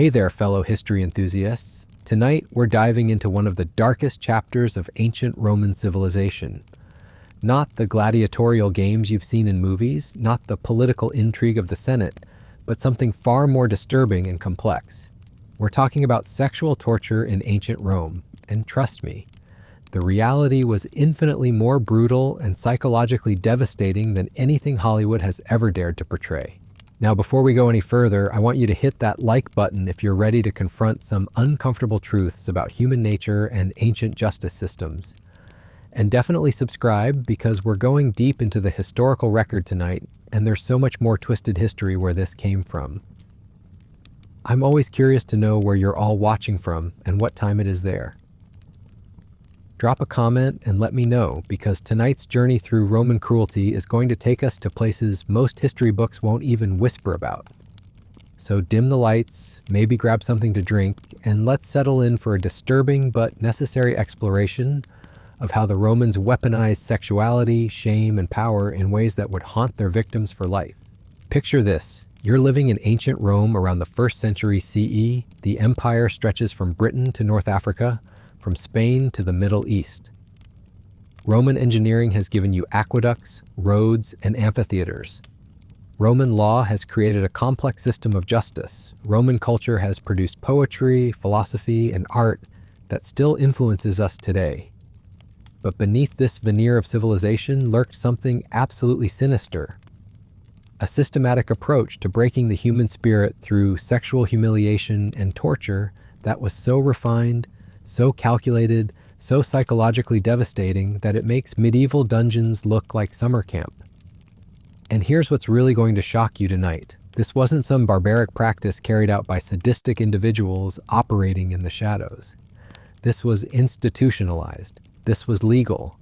Hey there, fellow history enthusiasts. Tonight, we're diving into one of the darkest chapters of ancient Roman civilization. Not the gladiatorial games you've seen in movies, not the political intrigue of the Senate, but something far more disturbing and complex. We're talking about sexual torture in ancient Rome, and trust me, the reality was infinitely more brutal and psychologically devastating than anything Hollywood has ever dared to portray. Now, before we go any further, I want you to hit that like button if you're ready to confront some uncomfortable truths about human nature and ancient justice systems. And definitely subscribe because we're going deep into the historical record tonight, and there's so much more twisted history where this came from. I'm always curious to know where you're all watching from and what time it is there. Drop a comment and let me know, because tonight's journey through Roman cruelty is going to take us to places most history books won't even whisper about. So dim the lights, maybe grab something to drink, and let's settle in for a disturbing but necessary exploration of how the Romans weaponized sexuality, shame, and power in ways that would haunt their victims for life. Picture this. You're living in ancient Rome around the 1st century CE. The empire stretches from Britain to North Africa, from Spain to the Middle East. Roman engineering has given you aqueducts, roads, and amphitheaters. Roman law has created a complex system of justice. Roman culture has produced poetry, philosophy, and art that still influences us today. But beneath this veneer of civilization lurked something absolutely sinister. A systematic approach to breaking the human spirit through sexual humiliation and torture that was so refined, so calculated, so psychologically devastating that it makes medieval dungeons look like summer camp. And here's what's really going to shock you tonight. This wasn't some barbaric practice carried out by sadistic individuals operating in the shadows. This was institutionalized. This was legal.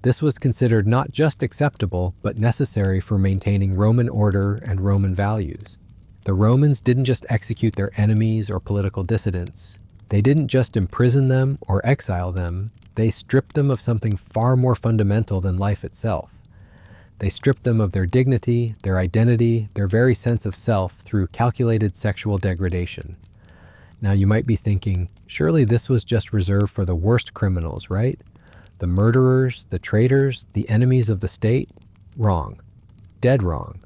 This was considered not just acceptable, but necessary for maintaining Roman order and Roman values. The Romans didn't just execute their enemies or political dissidents. They didn't just imprison them or exile them, they stripped them of something far more fundamental than life itself. They stripped them of their dignity, their identity, their very sense of self through calculated sexual degradation. Now you might be thinking, surely this was just reserved for the worst criminals, right? The murderers, the traitors, the enemies of the state? Wrong. Dead wrong.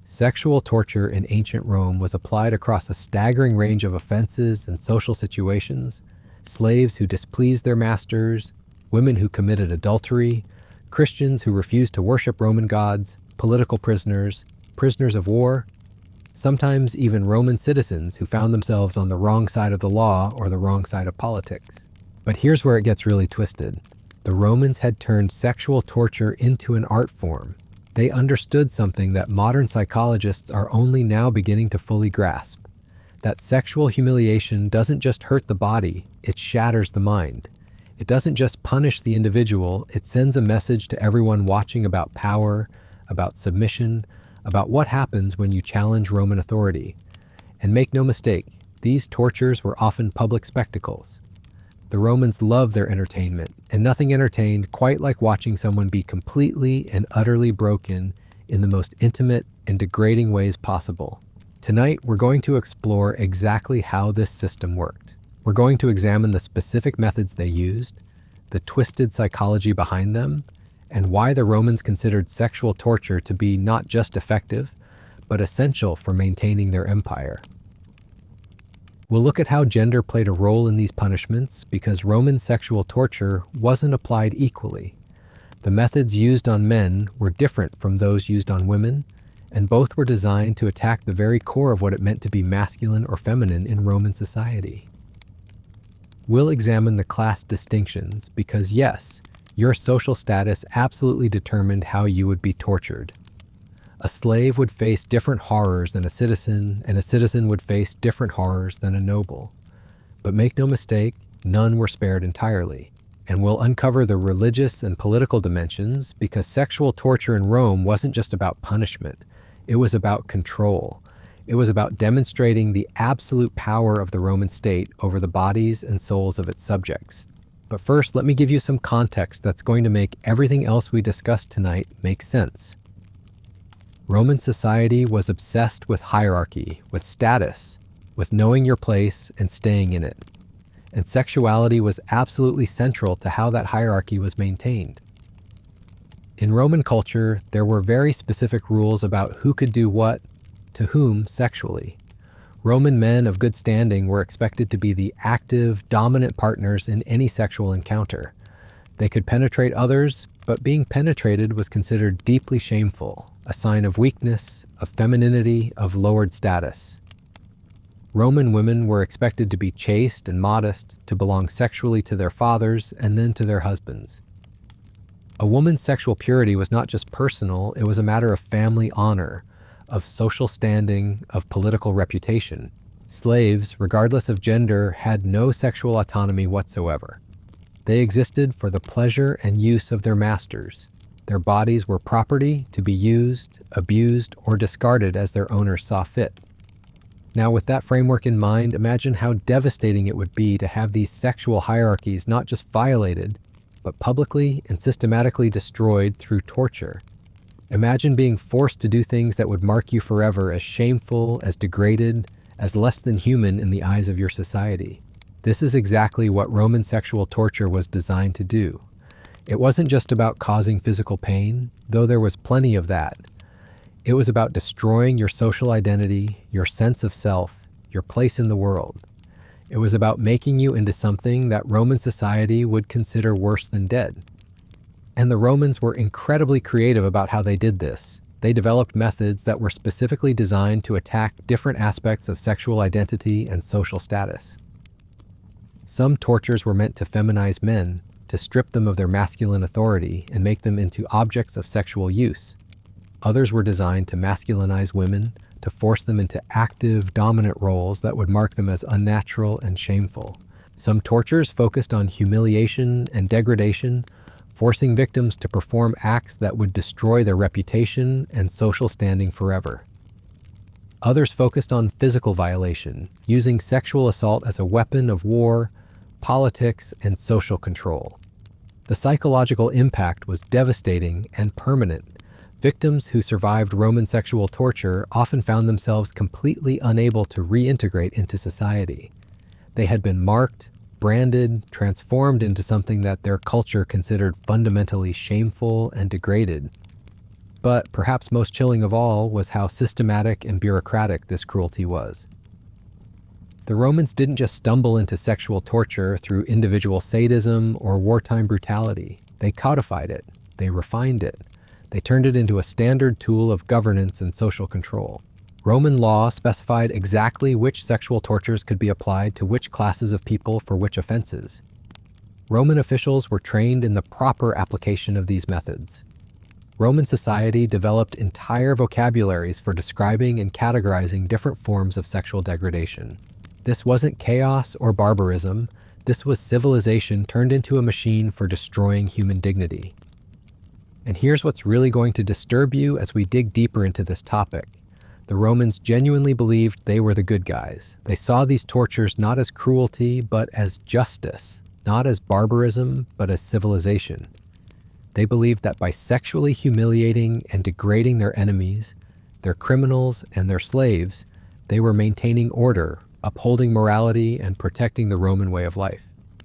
Sexual torture in ancient Rome was applied across a staggering range of offenses and social situations: slaves who displeased their masters, women who committed adultery, Christians who refused to worship Roman gods, political prisoners, prisoners of war, sometimes even Roman citizens who found themselves on the wrong side of the law or the wrong side of politics. But here's where it gets really twisted. The Romans had turned sexual torture into an art form. They understood something that modern psychologists are only now beginning to fully grasp: that sexual humiliation doesn't just hurt the body, it shatters the mind. It doesn't just punish the individual, it sends a message to everyone watching about power, about submission, about what happens when you challenge Roman authority. And make no mistake, these tortures were often public spectacles. The Romans loved their entertainment, and nothing entertained quite like watching someone be completely and utterly broken in the most intimate and degrading ways possible. Tonight, we're going to explore exactly how this system worked. We're going to examine the specific methods they used, the twisted psychology behind them, and why the Romans considered sexual torture to be not just effective, but essential for maintaining their empire. We'll look at how gender played a role in these punishments, because Roman sexual torture wasn't applied equally. The methods used on men were different from those used on women, and both were designed to attack the very core of what it meant to be masculine or feminine in Roman society. We'll examine the class distinctions because, yes, your social status absolutely determined how you would be tortured. A slave would face different horrors than a citizen, and a citizen would face different horrors than a noble. But make no mistake, none were spared entirely. And we'll uncover the religious and political dimensions, because sexual torture in Rome wasn't just about punishment. It was about control. It was about demonstrating the absolute power of the Roman state over the bodies and souls of its subjects. But first, let me give you some context that's going to make everything else we discussed tonight make sense. Roman society was obsessed with hierarchy, with status. with knowing your place and staying in it. And sexuality was absolutely central to how that hierarchy was maintained. In Roman culture, there were very specific rules about who could do what to whom sexually. Roman men of good standing were expected to be the active, dominant partners in any sexual encounter. They could penetrate others, but being penetrated was considered deeply shameful, a sign of weakness, of femininity, of lowered status. Roman women were expected to be chaste and modest, to belong sexually to their fathers and then to their husbands. A woman's sexual purity was not just personal, it was a matter of family honor, of social standing, of political reputation. Slaves, regardless of gender, had no sexual autonomy whatsoever. They existed for the pleasure and use of their masters. Their bodies were property to be used, abused, or discarded as their owners saw fit. Now, with that framework in mind, imagine how devastating it would be to have these sexual hierarchies not just violated, but publicly and systematically destroyed through torture. Imagine being forced to do things that would mark you forever as shameful, as degraded, as less than human in the eyes of your society. This is exactly what Roman sexual torture was designed to do. It wasn't just about causing physical pain, though there was plenty of that. It was about destroying your social identity, your sense of self, your place in the world. It was about making you into something that Roman society would consider worse than dead. And the Romans were incredibly creative about how they did this. They developed methods that were specifically designed to attack different aspects of sexual identity and social status. Some tortures were meant to feminize men, to strip them of their masculine authority and make them into objects of sexual use. Others were designed to masculinize women, to force them into active, dominant roles that would mark them as unnatural and shameful. Some tortures focused on humiliation and degradation, forcing victims to perform acts that would destroy their reputation and social standing forever. Others focused on physical violation, using sexual assault as a weapon of war, politics, and social control. The psychological impact was devastating and permanent. Victims who survived Roman sexual torture often found themselves completely unable to reintegrate into society. They had been marked, branded, transformed into something that their culture considered fundamentally shameful and degraded. But perhaps most chilling of all was how systematic and bureaucratic this cruelty was. The Romans didn't just stumble into sexual torture through individual sadism or wartime brutality. They codified it. They refined it. They turned it into a standard tool of governance and social control. Roman law specified exactly which sexual tortures could be applied to which classes of people for which offenses. Roman officials were trained in the proper application of these methods. Roman society developed entire vocabularies for describing and categorizing different forms of sexual degradation. This wasn't chaos or barbarism. This was civilization turned into a machine for destroying human dignity. And here's what's really going to disturb you as we dig deeper into this topic. The Romans genuinely believed they were the good guys. They saw these tortures not as cruelty, but as justice, not as barbarism, but as civilization. They believed that by sexually humiliating and degrading their enemies, their criminals, and their slaves, they were maintaining order, upholding morality, and protecting the Roman way of life.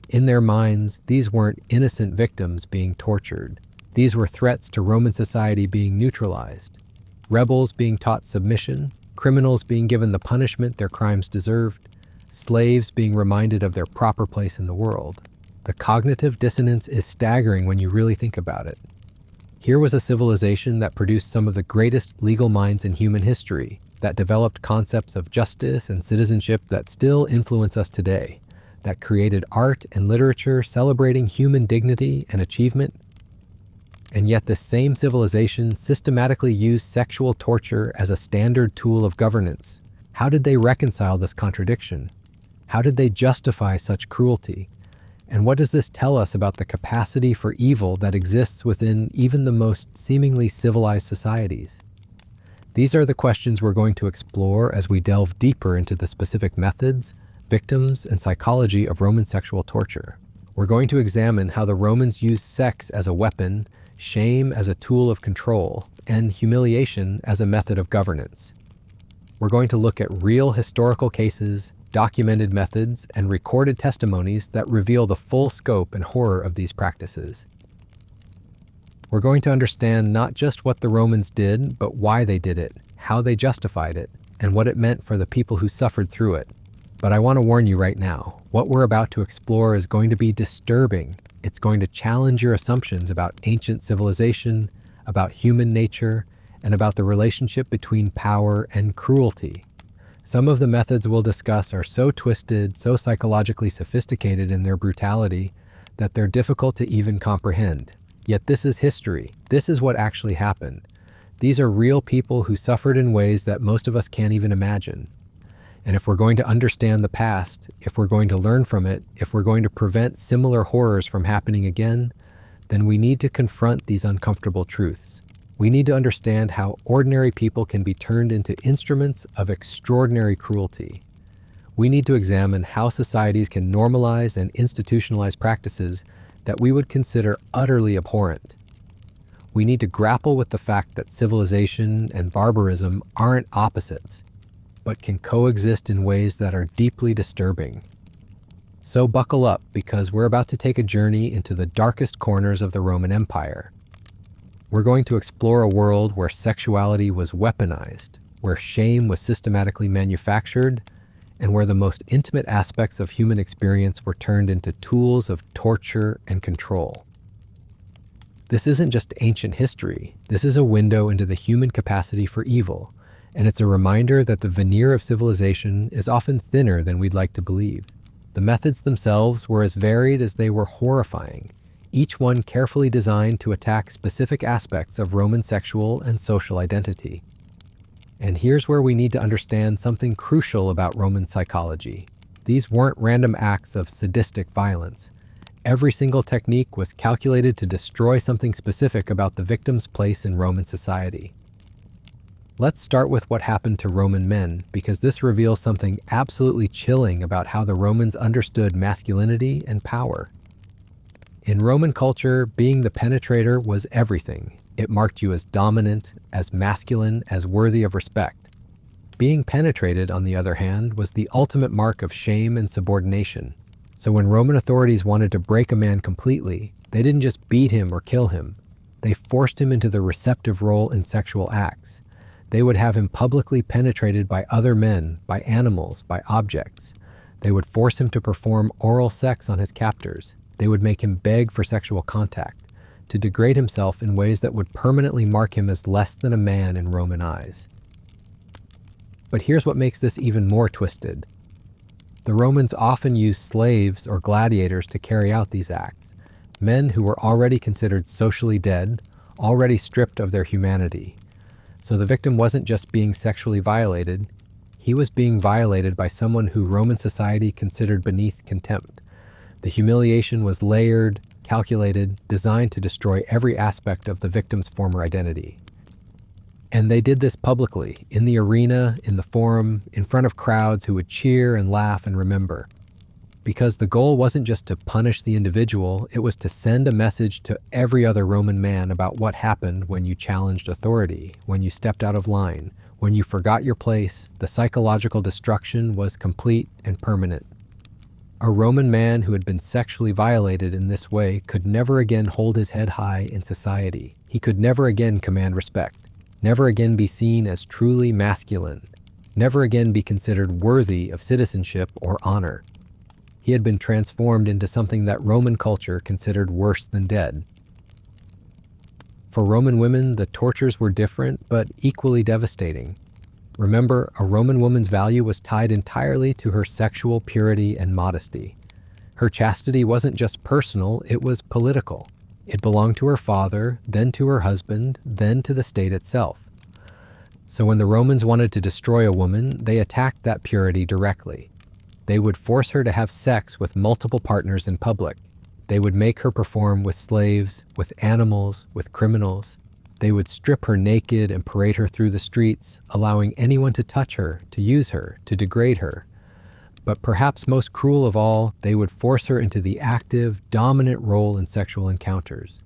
In their minds, these weren't innocent victims being tortured. These were threats to Roman society being neutralized. Rebels being taught submission, criminals being given the punishment their crimes deserved, slaves being reminded of their proper place in the world. The cognitive dissonance is staggering when you really think about it. Here was a civilization that produced some of the greatest legal minds in human history, that developed concepts of justice and citizenship that still influence us today, that created art and literature celebrating human dignity and achievement. And yet this same civilization systematically used sexual torture as a standard tool of governance. How did they reconcile this contradiction? How did they justify such cruelty? And what does this tell us about the capacity for evil that exists within even the most seemingly civilized societies? These are the questions we're going to explore as we delve deeper into the specific methods, victims, and psychology of Roman sexual torture. We're going to examine how the Romans used sex as a weapon, shame as a tool of control, and humiliation as a method of governance. We're going to look at real historical cases, documented methods, and recorded testimonies that reveal the full scope and horror of these practices. We're going to understand not just what the Romans did, but why they did it, how they justified it, and what it meant for the people who suffered through it. But I want to warn you right now, what we're about to explore is going to be disturbing. It's going to challenge your assumptions about ancient civilization, about human nature, and about the relationship between power and cruelty. Some of the methods we'll discuss are so twisted, so psychologically sophisticated in their brutality, that they're difficult to even comprehend. Yet this is history. This is what actually happened. These are real people who suffered in ways that most of us can't even imagine. And if we're going to understand the past, if we're going to learn from it, if we're going to prevent similar horrors from happening again, then we need to confront these uncomfortable truths. We need to understand how ordinary people can be turned into instruments of extraordinary cruelty. We need to examine how societies can normalize and institutionalize practices that we would consider utterly abhorrent. We need to grapple with the fact that civilization and barbarism aren't opposites, but can coexist in ways that are deeply disturbing. So buckle up, because we're about to take a journey into the darkest corners of the Roman Empire. We're going to explore a world where sexuality was weaponized, where shame was systematically manufactured, and where the most intimate aspects of human experience were turned into tools of torture and control. This isn't just ancient history. This is a window into the human capacity for evil, and it's a reminder that the veneer of civilization is often thinner than we'd like to believe. The methods themselves were as varied as they were horrifying, each one carefully designed to attack specific aspects of Roman sexual and social identity. And here's where we need to understand something crucial about Roman psychology. These weren't random acts of sadistic violence. Every single technique was calculated to destroy something specific about the victim's place in Roman society. Let's start with what happened to Roman men, because this reveals something absolutely chilling about how the Romans understood masculinity and power. In Roman culture, being the penetrator was everything. It marked you as dominant, as masculine, as worthy of respect. Being penetrated, on the other hand, was the ultimate mark of shame and subordination. So when Roman authorities wanted to break a man completely, they didn't just beat him or kill him. They forced him into the receptive role in sexual acts. They would have him publicly penetrated by other men, by animals, by objects. They would force him to perform oral sex on his captors. They would make him beg for sexual contact, to degrade himself in ways that would permanently mark him as less than a man in Roman eyes. But here's what makes this even more twisted. The Romans often used slaves or gladiators to carry out these acts, men who were already considered socially dead, already stripped of their humanity. So the victim wasn't just being sexually violated, he was being violated by someone who Roman society considered beneath contempt. The humiliation was layered, calculated, designed to destroy every aspect of the victim's former identity. And they did this publicly, in the arena, in the forum, in front of crowds who would cheer and laugh and remember. Because the goal wasn't just to punish the individual, it was to send a message to every other Roman man about what happened when you challenged authority, when you stepped out of line, when you forgot your place. The psychological destruction was complete and permanent. A Roman man who had been sexually violated in this way could never again hold his head high in society. He could never again command respect, never again be seen as truly masculine, never again be considered worthy of citizenship or honor. He had been transformed into something that Roman culture considered worse than dead. For Roman women, the tortures were different, but equally devastating. Remember, a Roman woman's value was tied entirely to her sexual purity and modesty. Her chastity wasn't just personal, it was political. It belonged to her father, then to her husband, then to the state itself. So when the Romans wanted to destroy a woman, they attacked that purity directly. They would force her to have sex with multiple partners in public. They would make her perform with slaves, with animals, with criminals. They would strip her naked and parade her through the streets, allowing anyone to touch her, to use her, to degrade her. But perhaps most cruel of all, they would force her into the active, dominant role in sexual encounters.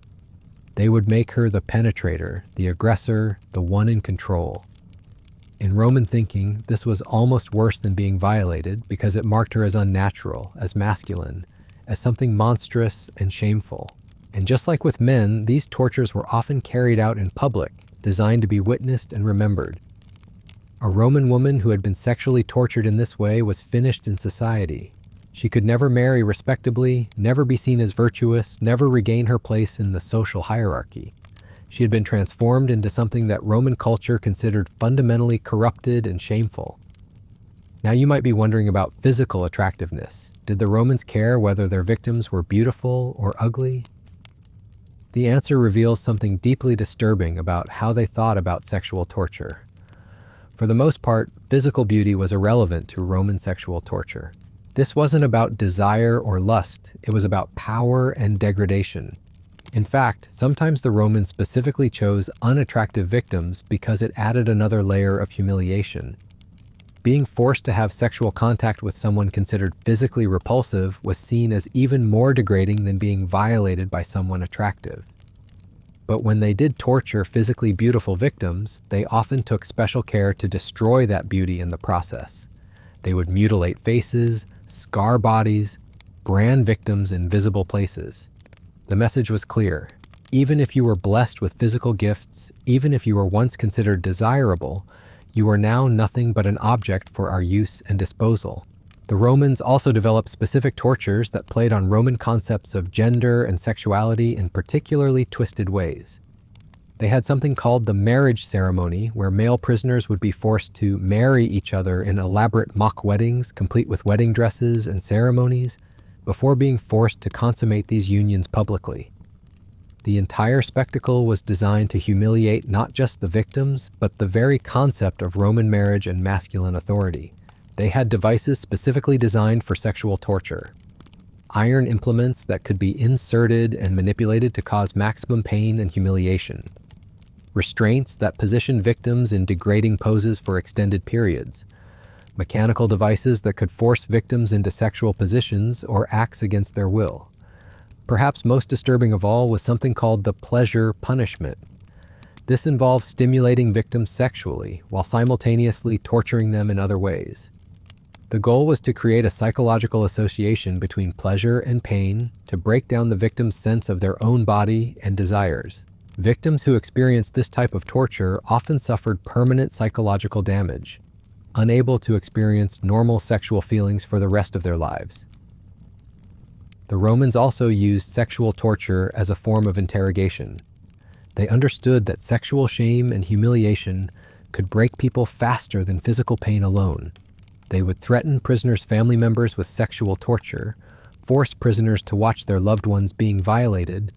They would make her the penetrator, the aggressor, the one in control. In Roman thinking, this was almost worse than being violated because it marked her as unnatural, as masculine, as something monstrous and shameful. And just like with men, these tortures were often carried out in public, designed to be witnessed and remembered. A Roman woman who had been sexually tortured in this way was finished in society. She could never marry respectably, never be seen as virtuous, never regain her place in the social hierarchy. She had been transformed into something that Roman culture considered fundamentally corrupted and shameful. Now you might be wondering about physical attractiveness. Did the Romans care whether their victims were beautiful or ugly? The answer reveals something deeply disturbing about how they thought about sexual torture. For the most part, physical beauty was irrelevant to Roman sexual torture. This wasn't about desire or lust, it was about power and degradation. In fact, sometimes the Romans specifically chose unattractive victims because it added another layer of humiliation. Being forced to have sexual contact with someone considered physically repulsive was seen as even more degrading than being violated by someone attractive. But when they did torture physically beautiful victims, they often took special care to destroy that beauty in the process. They would mutilate faces, scar bodies, brand victims in visible places. The message was clear. Even if you were blessed with physical gifts, even if you were once considered desirable, you are now nothing but an object for our use and disposal. The Romans also developed specific tortures that played on Roman concepts of gender and sexuality in particularly twisted ways. They had something called the marriage ceremony, where male prisoners would be forced to marry each other in elaborate mock weddings, complete with wedding dresses and ceremonies, before being forced to consummate these unions publicly. The entire spectacle was designed to humiliate not just the victims, but the very concept of Roman marriage and masculine authority. They had devices specifically designed for sexual torture. Iron implements that could be inserted and manipulated to cause maximum pain and humiliation. Restraints that positioned victims in degrading poses for extended periods. Mechanical devices that could force victims into sexual positions or acts against their will. Perhaps most disturbing of all was something called the pleasure punishment. This involved stimulating victims sexually while simultaneously torturing them in other ways. The goal was to create a psychological association between pleasure and pain to break down the victim's sense of their own body and desires. Victims who experienced this type of torture often suffered permanent psychological damage, unable to experience normal sexual feelings for the rest of their lives. The Romans also used sexual torture as a form of interrogation. They understood that sexual shame and humiliation could break people faster than physical pain alone. They would threaten prisoners' family members with sexual torture, force prisoners to watch their loved ones being violated,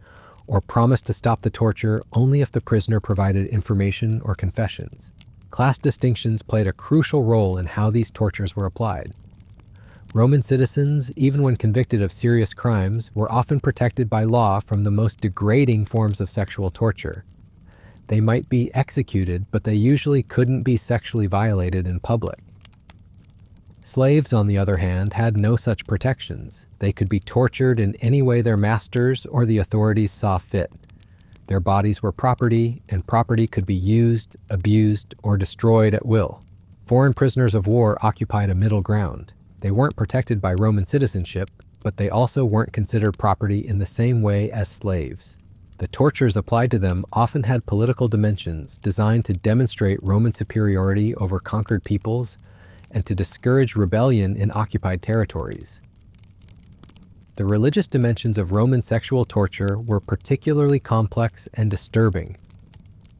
or promise to stop the torture only if the prisoner provided information or confessions. Class distinctions played a crucial role in how these tortures were applied. Roman citizens, even when convicted of serious crimes, were often protected by law from the most degrading forms of sexual torture. They might be executed, but they usually couldn't be sexually violated in public. Slaves, on the other hand, had no such protections. They could be tortured in any way their masters or the authorities saw fit. Their bodies were property, and property could be used, abused, or destroyed at will. Foreign prisoners of war occupied a middle ground. They weren't protected by Roman citizenship, but they also weren't considered property in the same way as slaves. The tortures applied to them often had political dimensions designed to demonstrate Roman superiority over conquered peoples and to discourage rebellion in occupied territories. The religious dimensions of Roman sexual torture were particularly complex and disturbing.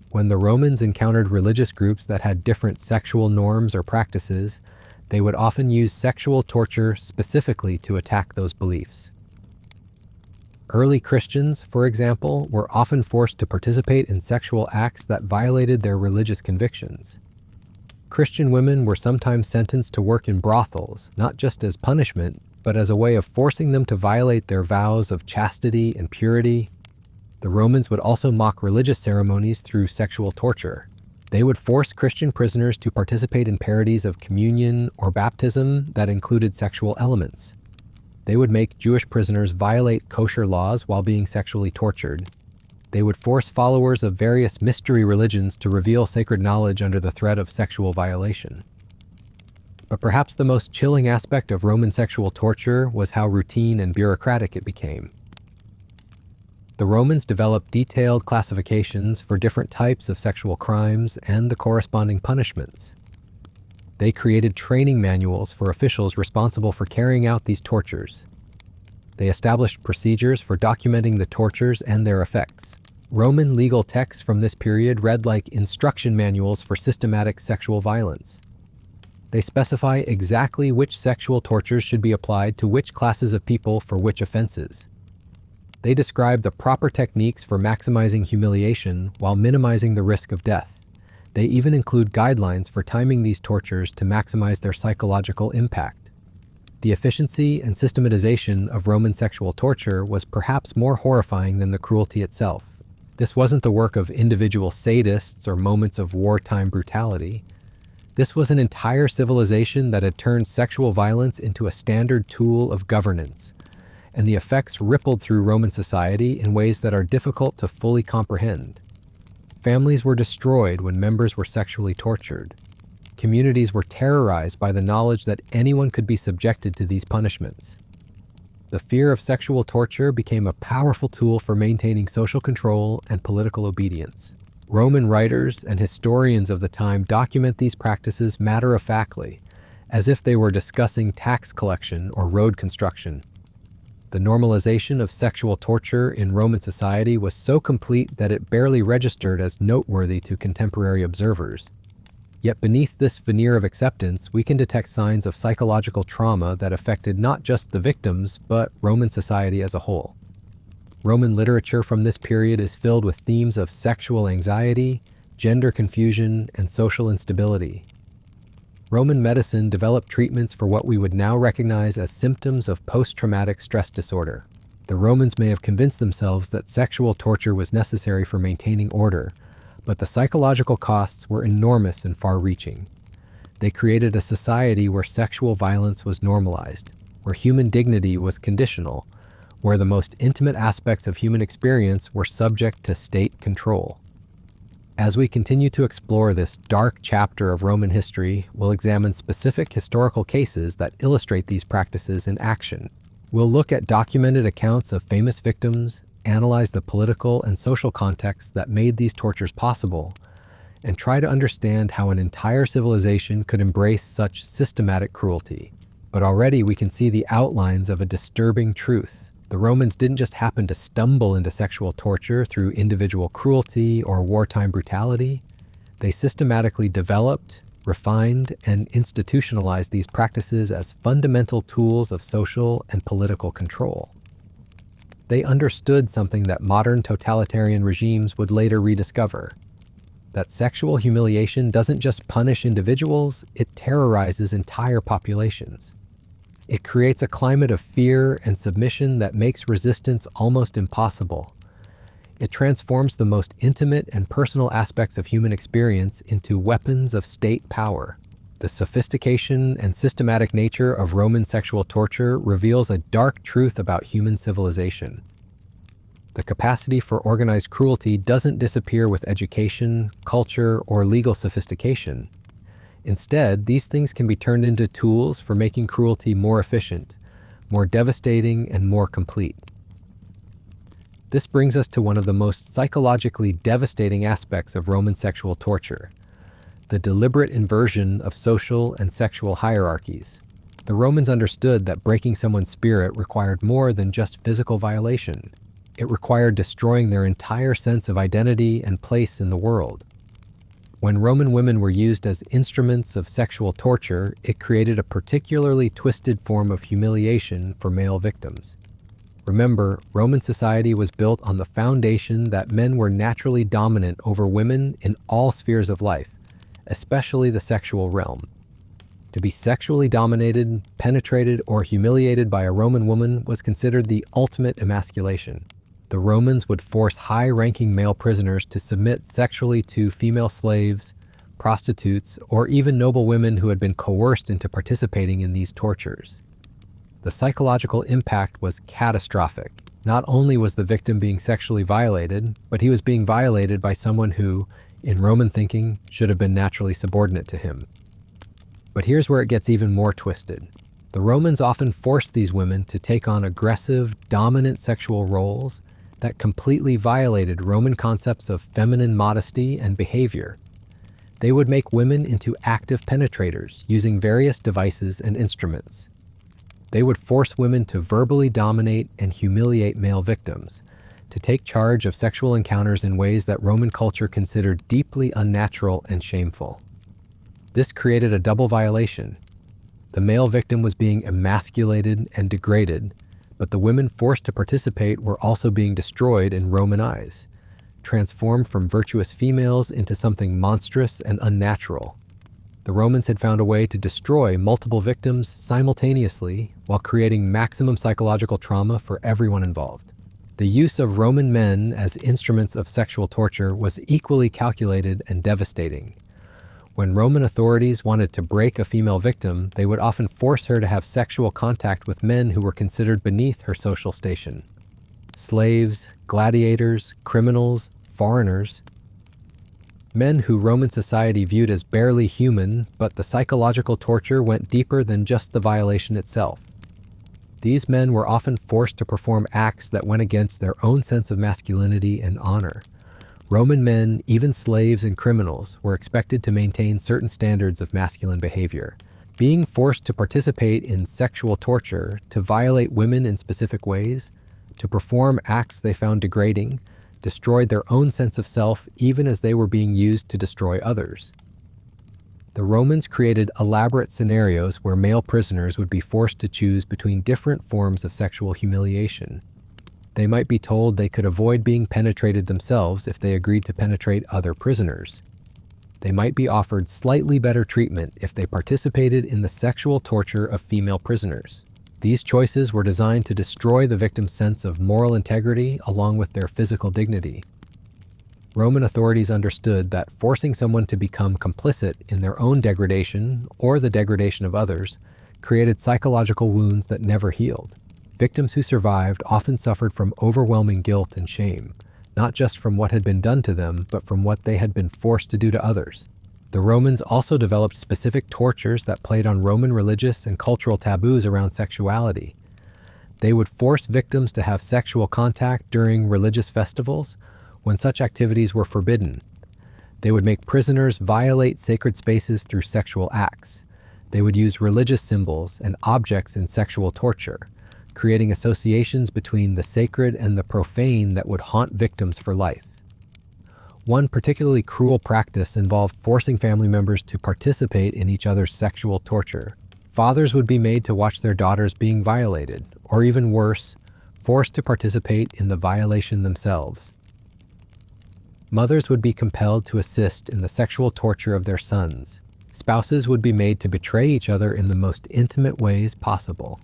When the Romans encountered religious groups that had different sexual norms or practices, they would often use sexual torture specifically to attack those beliefs. Early Christians, for example, were often forced to participate in sexual acts that violated their religious convictions. Christian women were sometimes sentenced to work in brothels, not just as punishment, but as a way of forcing them to violate their vows of chastity and purity. The Romans would also mock religious ceremonies through sexual torture. They would force Christian prisoners to participate in parodies of communion or baptism that included sexual elements. They would make Jewish prisoners violate kosher laws while being sexually tortured. They would force followers of various mystery religions to reveal sacred knowledge under the threat of sexual violation. But perhaps the most chilling aspect of Roman sexual torture was how routine and bureaucratic it became. The Romans developed detailed classifications for different types of sexual crimes and the corresponding punishments. They created training manuals for officials responsible for carrying out these tortures. They established procedures for documenting the tortures and their effects. Roman legal texts from this period read like instruction manuals for systematic sexual violence. They specify exactly which sexual tortures should be applied to which classes of people for which offenses. They describe the proper techniques for maximizing humiliation while minimizing the risk of death. They even include guidelines for timing these tortures to maximize their psychological impact. The efficiency and systematization of Roman sexual torture was perhaps more horrifying than the cruelty itself. This wasn't the work of individual sadists or moments of wartime brutality. This was an entire civilization that had turned sexual violence into a standard tool of governance, and the effects rippled through Roman society in ways that are difficult to fully comprehend. Families were destroyed when members were sexually tortured. Communities were terrorized by the knowledge that anyone could be subjected to these punishments. The fear of sexual torture became a powerful tool for maintaining social control and political obedience. Roman writers and historians of the time document these practices matter-of-factly, as if they were discussing tax collection or road construction. The normalization of sexual torture in Roman society was so complete that it barely registered as noteworthy to contemporary observers. Yet beneath this veneer of acceptance, we can detect signs of psychological trauma that affected not just the victims, but Roman society as a whole. Roman literature from this period is filled with themes of sexual anxiety, gender confusion, and social instability. Roman medicine developed treatments for what we would now recognize as symptoms of post-traumatic stress disorder. The Romans may have convinced themselves that sexual torture was necessary for maintaining order, but the psychological costs were enormous and far-reaching. They created a society where sexual violence was normalized, where human dignity was conditional, where the most intimate aspects of human experience were subject to state control. As we continue to explore this dark chapter of Roman history, we'll examine specific historical cases that illustrate these practices in action. We'll look at documented accounts of famous victims, analyze the political and social context that made these tortures possible, and try to understand how an entire civilization could embrace such systematic cruelty. But already we can see the outlines of a disturbing truth. The Romans didn't just happen to stumble into sexual torture through individual cruelty or wartime brutality. They systematically developed, refined, and institutionalized these practices as fundamental tools of social and political control. They understood something that modern totalitarian regimes would later rediscover: that sexual humiliation doesn't just punish individuals, it terrorizes entire populations. It creates a climate of fear and submission that makes resistance almost impossible. It transforms the most intimate and personal aspects of human experience into weapons of state power. The sophistication and systematic nature of Roman sexual torture reveals a dark truth about human civilization. The capacity for organized cruelty doesn't disappear with education, culture, or legal sophistication. Instead, these things can be turned into tools for making cruelty more efficient, more devastating, and more complete. This brings us to one of the most psychologically devastating aspects of Roman sexual torture: the deliberate inversion of social and sexual hierarchies. The Romans understood that breaking someone's spirit required more than just physical violation. It required destroying their entire sense of identity and place in the world. When Roman women were used as instruments of sexual torture, it created a particularly twisted form of humiliation for male victims. Remember, Roman society was built on the foundation that men were naturally dominant over women in all spheres of life, especially the sexual realm. To be sexually dominated, penetrated, or humiliated by a Roman woman was considered the ultimate emasculation. The Romans would force high-ranking male prisoners to submit sexually to female slaves, prostitutes, or even noble women who had been coerced into participating in these tortures. The psychological impact was catastrophic. Not only was the victim being sexually violated, but he was being violated by someone who, in Roman thinking, should have been naturally subordinate to him. But here's where it gets even more twisted. The Romans often forced these women to take on aggressive, dominant sexual roles that completely violated Roman concepts of feminine modesty and behavior. They would make women into active penetrators using various devices and instruments. They would force women to verbally dominate and humiliate male victims, to take charge of sexual encounters in ways that Roman culture considered deeply unnatural and shameful. This created a double violation. The male victim was being emasculated and degraded, but the women forced to participate were also being destroyed in Roman eyes, transformed from virtuous females into something monstrous and unnatural. The Romans had found a way to destroy multiple victims simultaneously while creating maximum psychological trauma for everyone involved. The use of Roman men as instruments of sexual torture was equally calculated and devastating. When Roman authorities wanted to break a female victim, they would often force her to have sexual contact with men who were considered beneath her social station. Slaves, gladiators, criminals, foreigners. Men who Roman society viewed as barely human, but the psychological torture went deeper than just the violation itself. These men were often forced to perform acts that went against their own sense of masculinity and honor. Roman men, even slaves and criminals, were expected to maintain certain standards of masculine behavior. Being forced to participate in sexual torture, to violate women in specific ways, to perform acts they found degrading, destroyed their own sense of self even as they were being used to destroy others. The Romans created elaborate scenarios where male prisoners would be forced to choose between different forms of sexual humiliation. They might be told they could avoid being penetrated themselves if they agreed to penetrate other prisoners. They might be offered slightly better treatment if they participated in the sexual torture of female prisoners. These choices were designed to destroy the victim's sense of moral integrity along with their physical dignity. Roman authorities understood that forcing someone to become complicit in their own degradation or the degradation of others created psychological wounds that never healed. Victims who survived often suffered from overwhelming guilt and shame, not just from what had been done to them, but from what they had been forced to do to others. The Romans also developed specific tortures that played on Roman religious and cultural taboos around sexuality. They would force victims to have sexual contact during religious festivals when such activities were forbidden. They would make prisoners violate sacred spaces through sexual acts. They would use religious symbols and objects in sexual torture, creating associations between the sacred and the profane that would haunt victims for life. One particularly cruel practice involved forcing family members to participate in each other's sexual torture. Fathers would be made to watch their daughters being violated, or even worse, forced to participate in the violation themselves. Mothers would be compelled to assist in the sexual torture of their sons. Spouses would be made to betray each other in the most intimate ways possible.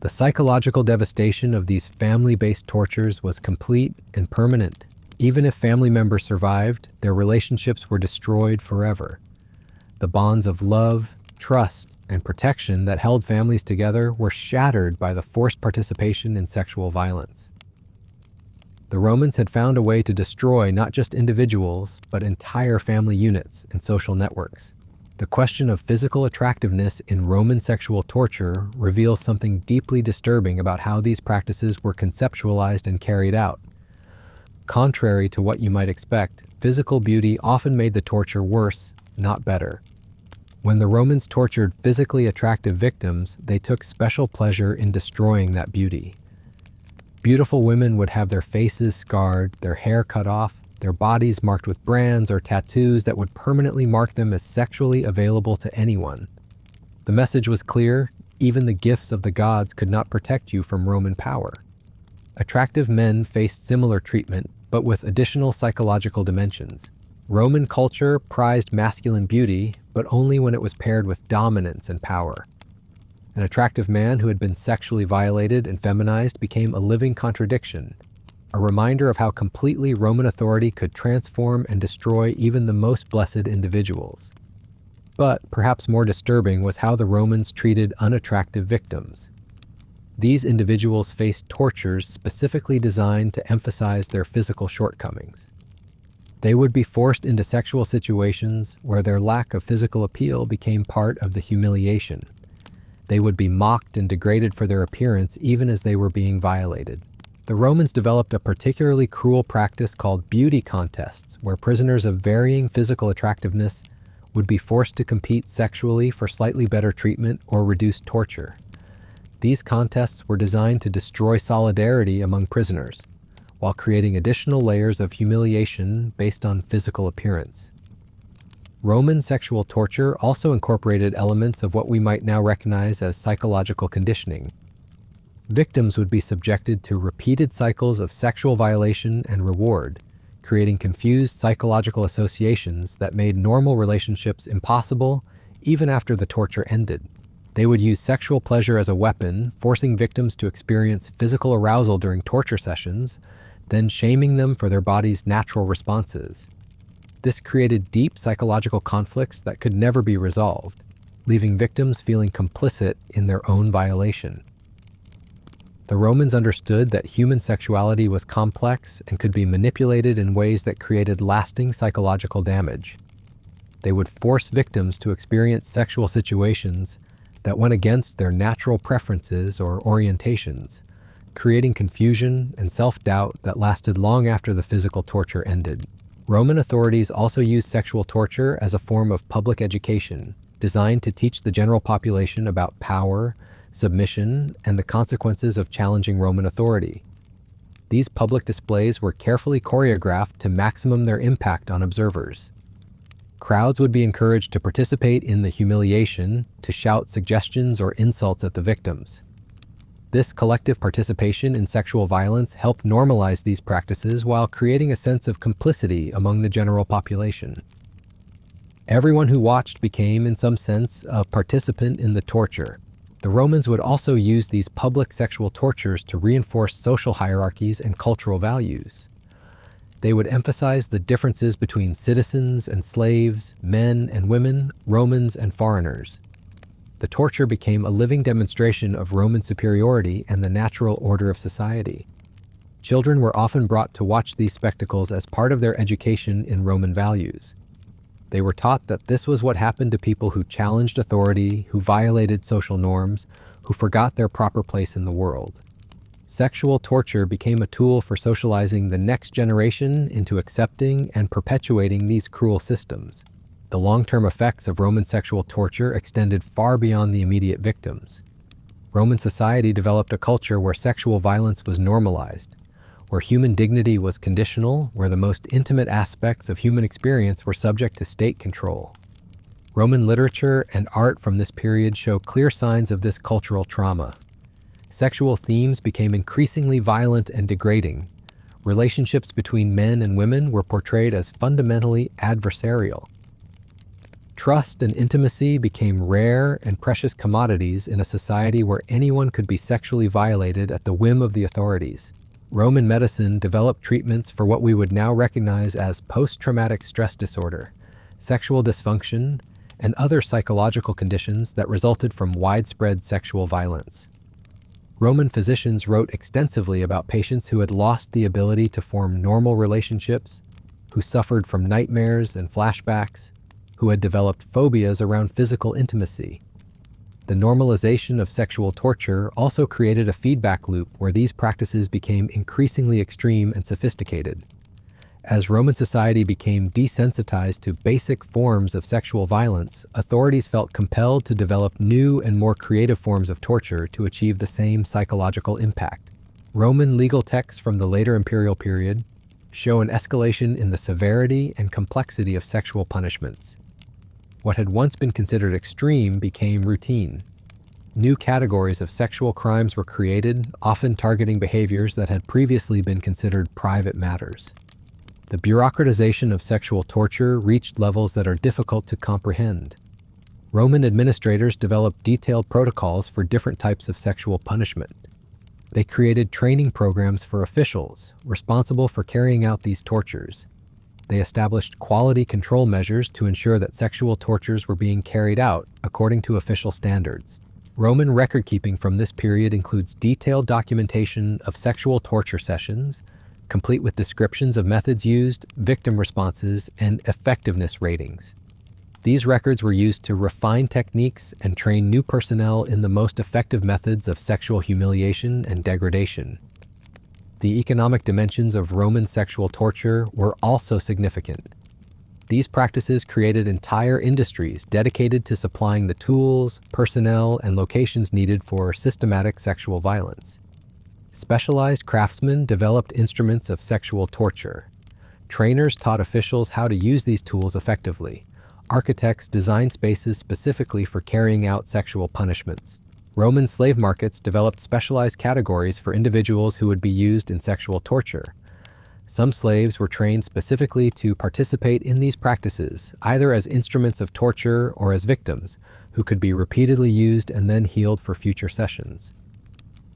The psychological devastation of these family-based tortures was complete and permanent. Even if family members survived, their relationships were destroyed forever. The bonds of love, trust, and protection that held families together were shattered by the forced participation in sexual violence. The Romans had found a way to destroy not just individuals, but entire family units and social networks. The question of physical attractiveness in Roman sexual torture reveals something deeply disturbing about how these practices were conceptualized and carried out. Contrary to what you might expect, physical beauty often made the torture worse, not better. When the Romans tortured physically attractive victims, they took special pleasure in destroying that beauty. Beautiful women would have their faces scarred, their hair cut off, their bodies marked with brands or tattoos that would permanently mark them as sexually available to anyone. The message was clear: even the gifts of the gods could not protect you from Roman power. Attractive men faced similar treatment, but with additional psychological dimensions. Roman culture prized masculine beauty, but only when it was paired with dominance and power. An attractive man who had been sexually violated and feminized became a living contradiction, a reminder of how completely Roman authority could transform and destroy even the most blessed individuals. But perhaps more disturbing was how the Romans treated unattractive victims. These individuals faced tortures specifically designed to emphasize their physical shortcomings. They would be forced into sexual situations where their lack of physical appeal became part of the humiliation. They would be mocked and degraded for their appearance even as they were being violated. The Romans developed a particularly cruel practice called beauty contests, where prisoners of varying physical attractiveness would be forced to compete sexually for slightly better treatment or reduced torture. These contests were designed to destroy solidarity among prisoners, while creating additional layers of humiliation based on physical appearance. Roman sexual torture also incorporated elements of what we might now recognize as psychological conditioning. Victims would be subjected to repeated cycles of sexual violation and reward, creating confused psychological associations that made normal relationships impossible even after the torture ended. They would use sexual pleasure as a weapon, forcing victims to experience physical arousal during torture sessions, then shaming them for their body's natural responses. This created deep psychological conflicts that could never be resolved, leaving victims feeling complicit in their own violation. The Romans understood that human sexuality was complex and could be manipulated in ways that created lasting psychological damage. They would force victims to experience sexual situations that went against their natural preferences or orientations, creating confusion and self-doubt that lasted long after the physical torture ended. Roman authorities also used sexual torture as a form of public education, designed to teach the general population about power, submission, and the consequences of challenging Roman authority. These public displays were carefully choreographed to maximum their impact on observers. Crowds would be encouraged to participate in the humiliation, to shout suggestions or insults at the victims. This collective participation in sexual violence helped normalize these practices while creating a sense of complicity among the general population. Everyone who watched became, in some sense, a participant in the torture. The Romans would also use these public sexual tortures to reinforce social hierarchies and cultural values. They would emphasize the differences between citizens and slaves, men and women, Romans and foreigners. The torture became a living demonstration of Roman superiority and the natural order of society. Children were often brought to watch these spectacles as part of their education in Roman values. They were taught that this was what happened to people who challenged authority, who violated social norms, who forgot their proper place in the world. Sexual torture became a tool for socializing the next generation into accepting and perpetuating these cruel systems. The long-term effects of Roman sexual torture extended far beyond the immediate victims. Roman society developed a culture where sexual violence was normalized, where human dignity was conditional, where the most intimate aspects of human experience were subject to state control. Roman literature and art from this period show clear signs of this cultural trauma. Sexual themes became increasingly violent and degrading. Relationships between men and women were portrayed as fundamentally adversarial. Trust and intimacy became rare and precious commodities in a society where anyone could be sexually violated at the whim of the authorities. Roman medicine developed treatments for what we would now recognize as post-traumatic stress disorder, sexual dysfunction, and other psychological conditions that resulted from widespread sexual violence. Roman physicians wrote extensively about patients who had lost the ability to form normal relationships, who suffered from nightmares and flashbacks, who had developed phobias around physical intimacy. The normalization of sexual torture also created a feedback loop where these practices became increasingly extreme and sophisticated. As Roman society became desensitized to basic forms of sexual violence, authorities felt compelled to develop new and more creative forms of torture to achieve the same psychological impact. Roman legal texts from the later imperial period show an escalation in the severity and complexity of sexual punishments. What had once been considered extreme became routine. New categories of sexual crimes were created, often targeting behaviors that had previously been considered private matters. The bureaucratization of sexual torture reached levels that are difficult to comprehend. Roman administrators developed detailed protocols for different types of sexual punishment. They created training programs for officials responsible for carrying out these tortures. They established quality control measures to ensure that sexual tortures were being carried out according to official standards. Roman record-keeping from this period includes detailed documentation of sexual torture sessions, complete with descriptions of methods used, victim responses, and effectiveness ratings. These records were used to refine techniques and train new personnel in the most effective methods of sexual humiliation and degradation. The economic dimensions of Roman sexual torture were also significant. These practices created entire industries dedicated to supplying the tools, personnel, and locations needed for systematic sexual violence. Specialized craftsmen developed instruments of sexual torture. Trainers taught officials how to use these tools effectively. Architects designed spaces specifically for carrying out sexual punishments. Roman slave markets developed specialized categories for individuals who would be used in sexual torture. Some slaves were trained specifically to participate in these practices, either as instruments of torture or as victims, who could be repeatedly used and then healed for future sessions.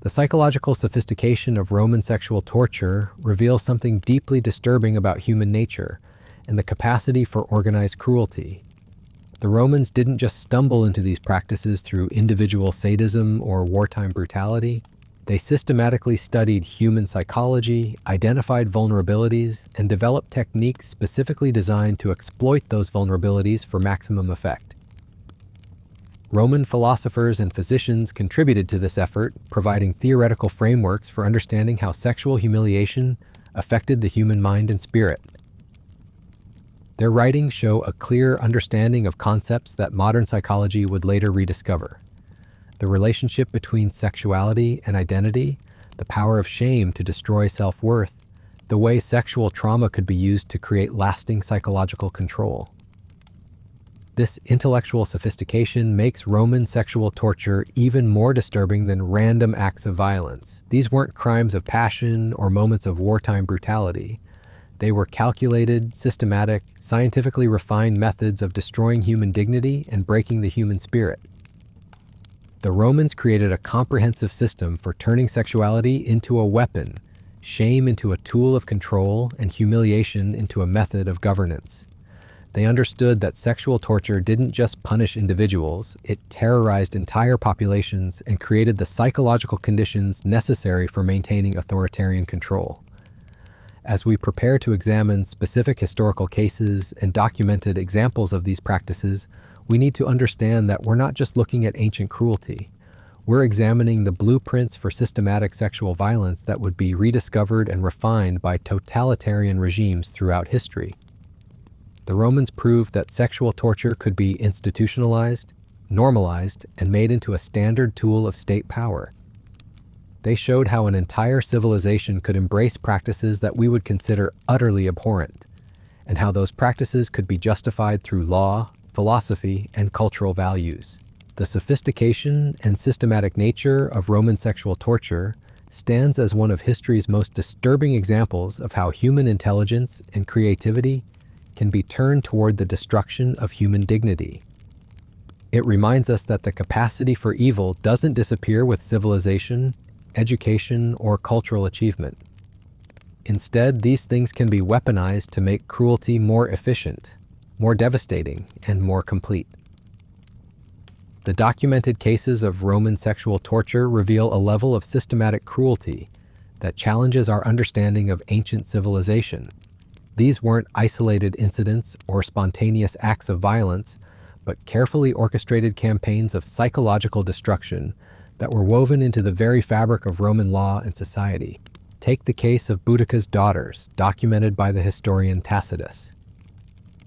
The psychological sophistication of Roman sexual torture reveals something deeply disturbing about human nature and the capacity for organized cruelty. The Romans didn't just stumble into these practices through individual sadism or wartime brutality. They systematically studied human psychology, identified vulnerabilities, and developed techniques specifically designed to exploit those vulnerabilities for maximum effect. Roman philosophers and physicians contributed to this effort, providing theoretical frameworks for understanding how sexual humiliation affected the human mind and spirit. Their writings show a clear understanding of concepts that modern psychology would later rediscover. The relationship between sexuality and identity, the power of shame to destroy self-worth, the way sexual trauma could be used to create lasting psychological control. This intellectual sophistication makes Roman sexual torture even more disturbing than random acts of violence. These weren't crimes of passion or moments of wartime brutality. They were calculated, systematic, scientifically refined methods of destroying human dignity and breaking the human spirit. The Romans created a comprehensive system for turning sexuality into a weapon, shame into a tool of control, and humiliation into a method of governance. They understood that sexual torture didn't just punish individuals, it terrorized entire populations and created the psychological conditions necessary for maintaining authoritarian control. As we prepare to examine specific historical cases and documented examples of these practices, we need to understand that we're not just looking at ancient cruelty. We're examining the blueprints for systematic sexual violence that would be rediscovered and refined by totalitarian regimes throughout history. The Romans proved that sexual torture could be institutionalized, normalized, and made into a standard tool of state power. They showed how an entire civilization could embrace practices that we would consider utterly abhorrent, and how those practices could be justified through law, philosophy, and cultural values. The sophistication and systematic nature of Roman sexual torture stands as one of history's most disturbing examples of how human intelligence and creativity can be turned toward the destruction of human dignity. It reminds us that the capacity for evil doesn't disappear with civilization, education, or cultural achievement. Instead, these things can be weaponized to make cruelty more efficient, more devastating, and more complete. The documented cases of Roman sexual torture reveal a level of systematic cruelty that challenges our understanding of ancient civilization. These weren't isolated incidents or spontaneous acts of violence, but carefully orchestrated campaigns of psychological destruction that were woven into the very fabric of Roman law and society. Take the case of Boudica's daughters, documented by the historian Tacitus.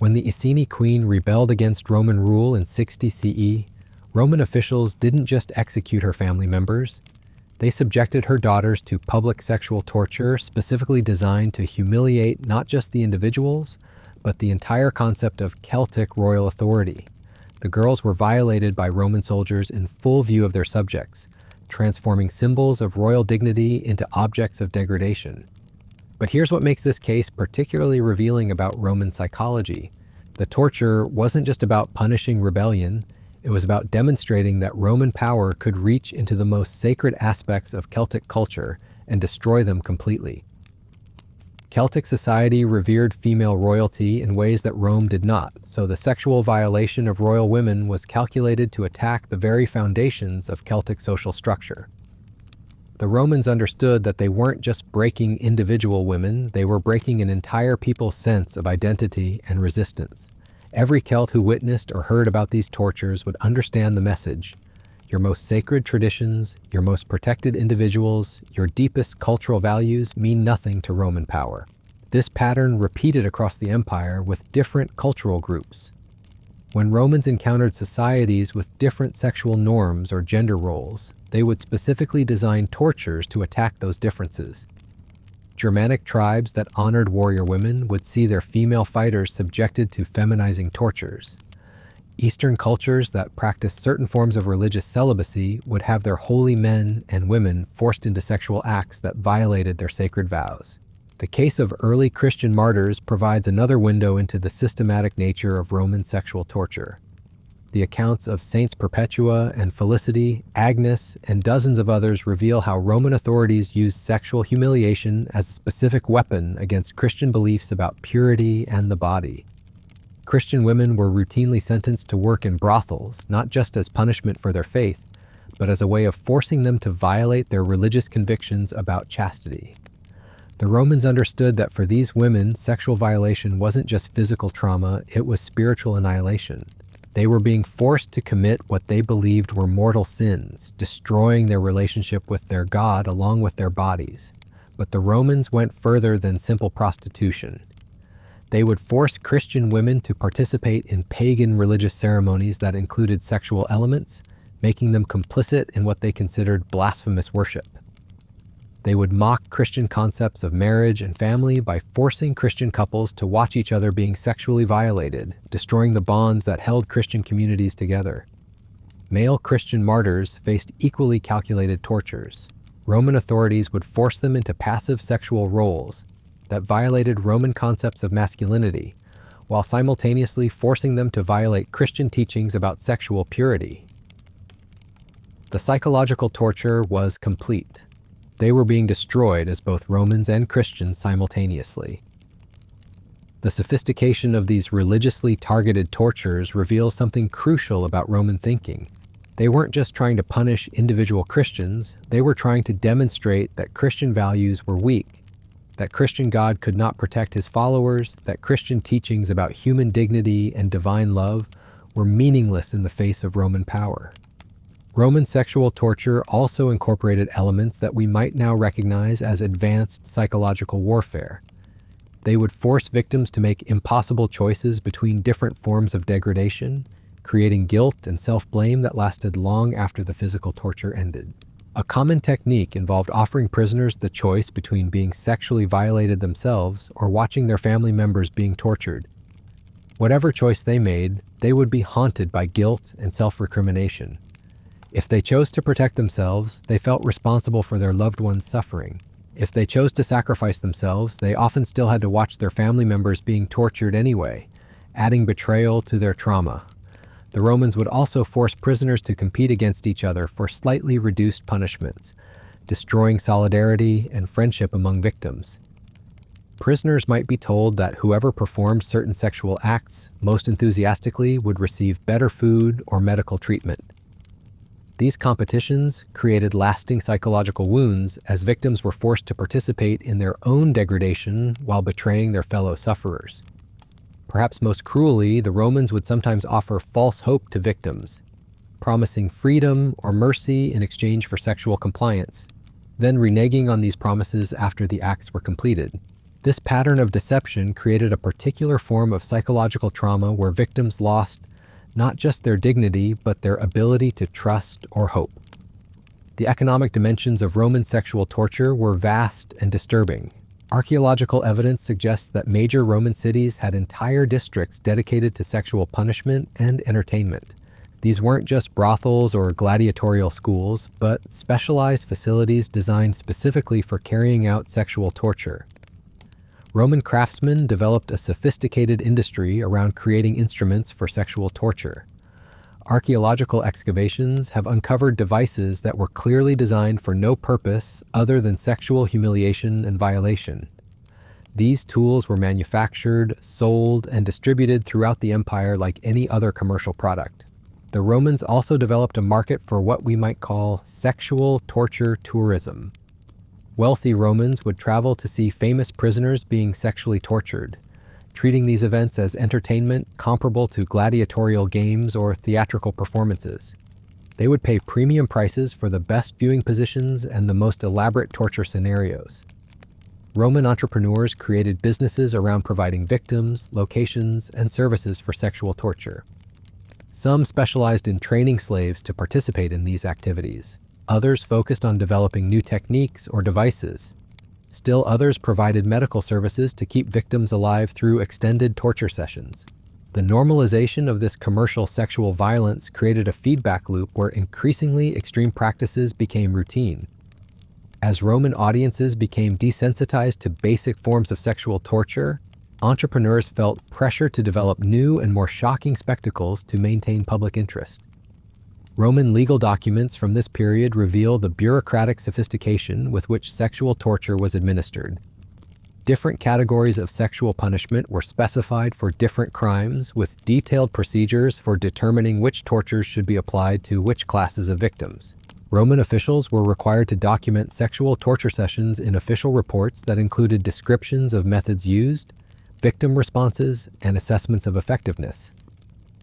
When the Iceni queen rebelled against Roman rule in 60 CE, Roman officials didn't just execute her family members. They subjected her daughters to public sexual torture specifically designed to humiliate not just the individuals, but the entire concept of Celtic royal authority. The girls were violated by Roman soldiers in full view of their subjects, transforming symbols of royal dignity into objects of degradation. But here's what makes this case particularly revealing about Roman psychology. The torture wasn't just about punishing rebellion, it was about demonstrating that Roman power could reach into the most sacred aspects of Celtic culture and destroy them completely. Celtic society revered female royalty in ways that Rome did not, so the sexual violation of royal women was calculated to attack the very foundations of Celtic social structure. The Romans understood that they weren't just breaking individual women, they were breaking an entire people's sense of identity and resistance. Every Celt who witnessed or heard about these tortures would understand the message. Your most sacred traditions, your most protected individuals, your deepest cultural values mean nothing to Roman power. This pattern repeated across the empire with different cultural groups. When Romans encountered societies with different sexual norms or gender roles, they would specifically design tortures to attack those differences. Germanic tribes that honored warrior women would see their female fighters subjected to feminizing tortures. Eastern cultures that practiced certain forms of religious celibacy would have their holy men and women forced into sexual acts that violated their sacred vows. The case of early Christian martyrs provides another window into the systematic nature of Roman sexual torture. The accounts of Saints Perpetua and Felicity, Agnes, and dozens of others reveal how Roman authorities used sexual humiliation as a specific weapon against Christian beliefs about purity and the body. Christian women were routinely sentenced to work in brothels, not just as punishment for their faith, but as a way of forcing them to violate their religious convictions about chastity. The Romans understood that for these women, sexual violation wasn't just physical trauma, it was spiritual annihilation. They were being forced to commit what they believed were mortal sins, destroying their relationship with their God along with their bodies. But the Romans went further than simple prostitution. They would force Christian women to participate in pagan religious ceremonies that included sexual elements, making them complicit in what they considered blasphemous worship. They would mock Christian concepts of marriage and family by forcing Christian couples to watch each other being sexually violated, destroying the bonds that held Christian communities together. Male Christian martyrs faced equally calculated tortures. Roman authorities would force them into passive sexual roles that violated Roman concepts of masculinity, while simultaneously forcing them to violate Christian teachings about sexual purity. The psychological torture was complete. They were being destroyed as both Romans and Christians simultaneously. The sophistication of these religiously targeted tortures reveals something crucial about Roman thinking. They weren't just trying to punish individual Christians, they were trying to demonstrate that Christian values were weak, that Christian God could not protect his followers, that Christian teachings about human dignity and divine love were meaningless in the face of Roman power. Roman sexual torture also incorporated elements that we might now recognize as advanced psychological warfare. They would force victims to make impossible choices between different forms of degradation, creating guilt and self-blame that lasted long after the physical torture ended. A common technique involved offering prisoners the choice between being sexually violated themselves or watching their family members being tortured. Whatever choice they made, they would be haunted by guilt and self-recrimination. If they chose to protect themselves, they felt responsible for their loved ones' suffering. If they chose to sacrifice themselves, they often still had to watch their family members being tortured anyway, adding betrayal to their trauma. The Romans would also force prisoners to compete against each other for slightly reduced punishments, destroying solidarity and friendship among victims. Prisoners might be told that whoever performed certain sexual acts most enthusiastically would receive better food or medical treatment. These competitions created lasting psychological wounds as victims were forced to participate in their own degradation while betraying their fellow sufferers. Perhaps most cruelly, the Romans would sometimes offer false hope to victims, promising freedom or mercy in exchange for sexual compliance, then reneging on these promises after the acts were completed. This pattern of deception created a particular form of psychological trauma where victims lost not just their dignity, but their ability to trust or hope. The economic dimensions of Roman sexual torture were vast and disturbing. Archaeological evidence suggests that major Roman cities had entire districts dedicated to sexual punishment and entertainment. These weren't just brothels or gladiatorial schools, but specialized facilities designed specifically for carrying out sexual torture. Roman craftsmen developed a sophisticated industry around creating instruments for sexual torture. Archaeological excavations have uncovered devices that were clearly designed for no purpose other than sexual humiliation and violation. These tools were manufactured, sold, and distributed throughout the empire like any other commercial product. The Romans also developed a market for what we might call sexual torture tourism. Wealthy Romans would travel to see famous prisoners being sexually tortured, treating these events as entertainment comparable to gladiatorial games or theatrical performances. They would pay premium prices for the best viewing positions and the most elaborate torture scenarios. Roman entrepreneurs created businesses around providing victims, locations, and services for sexual torture. Some specialized in training slaves to participate in these activities. Others focused on developing new techniques or devices. Still others provided medical services to keep victims alive through extended torture sessions. The normalization of this commercial sexual violence created a feedback loop where increasingly extreme practices became routine. As Roman audiences became desensitized to basic forms of sexual torture, entrepreneurs felt pressure to develop new and more shocking spectacles to maintain public interest. Roman legal documents from this period reveal the bureaucratic sophistication with which sexual torture was administered. Different categories of sexual punishment were specified for different crimes, with detailed procedures for determining which tortures should be applied to which classes of victims. Roman officials were required to document sexual torture sessions in official reports that included descriptions of methods used, victim responses, and assessments of effectiveness.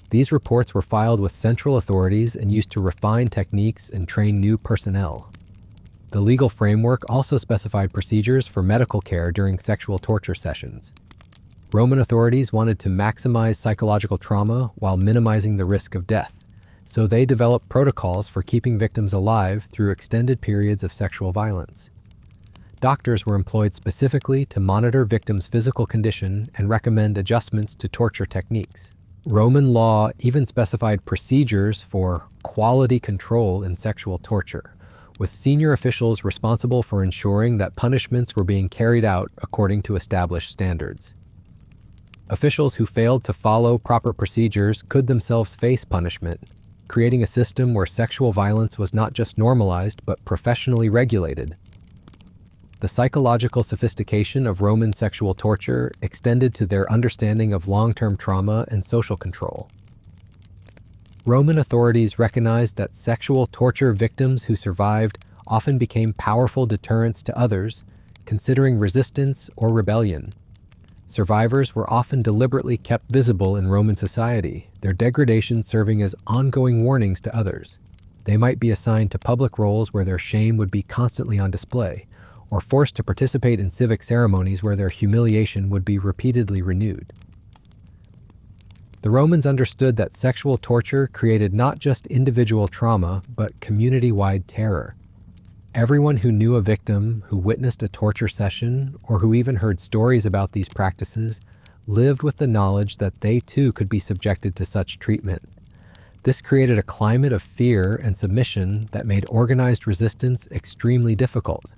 These reports were filed with central authorities and used to refine techniques and train new personnel. The legal framework also specified procedures for medical care during sexual torture sessions. Roman authorities wanted to maximize psychological trauma while minimizing the risk of death, so they developed protocols for keeping victims alive through extended periods of sexual violence. Doctors were employed specifically to monitor victims' physical condition and recommend adjustments to torture techniques. Roman law even specified procedures for quality control in sexual torture, with senior officials responsible for ensuring that punishments were being carried out according to established standards. Officials who failed to follow proper procedures could themselves face punishment, creating a system where sexual violence was not just normalized but professionally regulated. The psychological sophistication of Roman sexual torture extended to their understanding of long-term trauma and social control. Roman authorities recognized that sexual torture victims who survived often became powerful deterrents to others, considering resistance or rebellion. Survivors were often deliberately kept visible in Roman society, their degradation serving as ongoing warnings to others. They might be assigned to public roles where their shame would be constantly on display, or forced to participate in civic ceremonies where their humiliation would be repeatedly renewed. The Romans understood that sexual torture created not just individual trauma, but community-wide terror. Everyone who knew a victim, who witnessed a torture session, or who even heard stories about these practices, lived with the knowledge that they too could be subjected to such treatment. This created a climate of fear and submission that made organized resistance extremely difficult.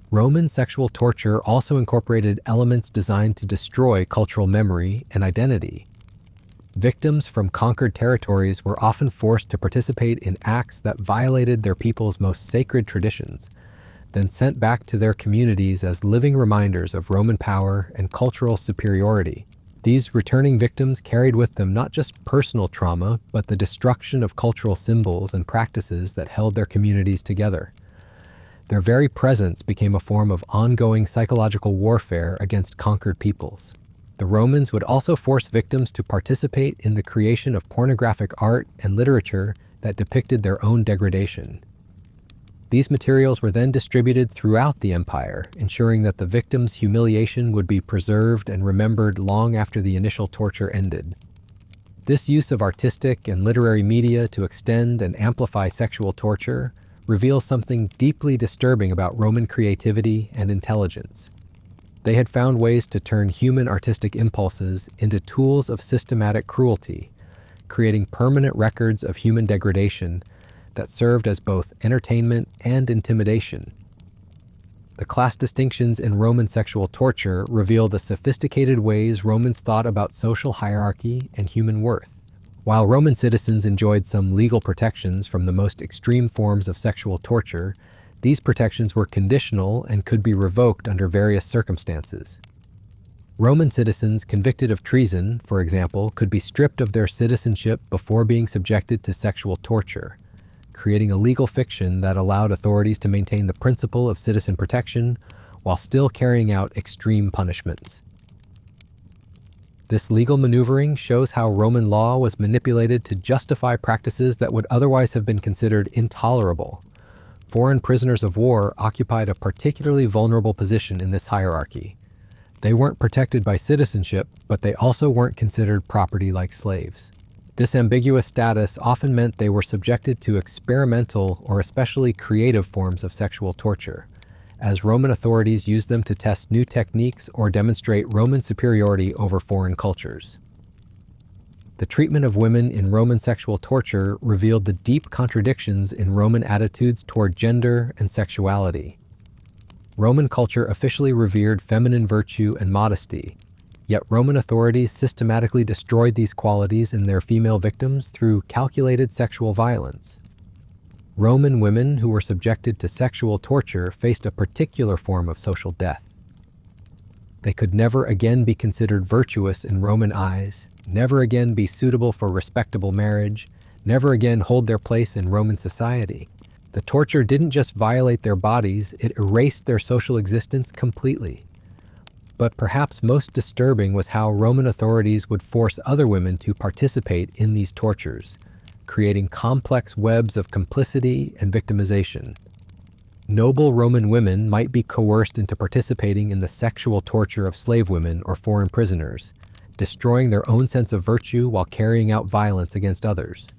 Roman sexual torture also incorporated elements designed to destroy cultural memory and identity. Victims from conquered territories were often forced to participate in acts that violated their people's most sacred traditions, then sent back to their communities as living reminders of Roman power and cultural superiority. These returning victims carried with them not just personal trauma, but the destruction of cultural symbols and practices that held their communities together. Their very presence became a form of ongoing psychological warfare against conquered peoples. The Romans would also force victims to participate in the creation of pornographic art and literature that depicted their own degradation. These materials were then distributed throughout the empire, ensuring that the victim's humiliation would be preserved and remembered long after the initial torture ended. This use of artistic and literary media to extend and amplify sexual torture reveals something deeply disturbing about Roman creativity and intelligence. They had found ways to turn human artistic impulses into tools of systematic cruelty, creating permanent records of human degradation that served as both entertainment and intimidation. The class distinctions in Roman sexual torture reveal the sophisticated ways Romans thought about social hierarchy and human worth. While Roman citizens enjoyed some legal protections from the most extreme forms of sexual torture, These protections were conditional and could be revoked under various circumstances. Roman citizens convicted of treason, for example, could be stripped of their citizenship before being subjected to sexual torture, creating a legal fiction that allowed authorities to maintain the principle of citizen protection while still carrying out extreme punishments. This legal maneuvering shows how Roman law was manipulated to justify practices that would otherwise have been considered intolerable. Foreign prisoners of war occupied a particularly vulnerable position in this hierarchy. They weren't protected by citizenship, but they also weren't considered property like slaves. This ambiguous status often meant they were subjected to experimental or especially creative forms of sexual torture, as Roman authorities used them to test new techniques or demonstrate Roman superiority over foreign cultures. The treatment of women in Roman sexual torture revealed the deep contradictions in Roman attitudes toward gender and sexuality. Roman culture officially revered feminine virtue and modesty, yet Roman authorities systematically destroyed these qualities in their female victims through calculated sexual violence. Roman women who were subjected to sexual torture faced a particular form of social death. They could never again be considered virtuous in Roman eyes, never again be suitable for respectable marriage, never again hold their place in Roman society. The torture didn't just violate their bodies, it erased their social existence completely. But perhaps most disturbing was how Roman authorities would force other women to participate in these tortures, creating complex webs of complicity and victimization. Noble Roman women might be coerced into participating in the sexual torture of slave women or foreign prisoners, destroying their own sense of virtue while carrying out violence against others.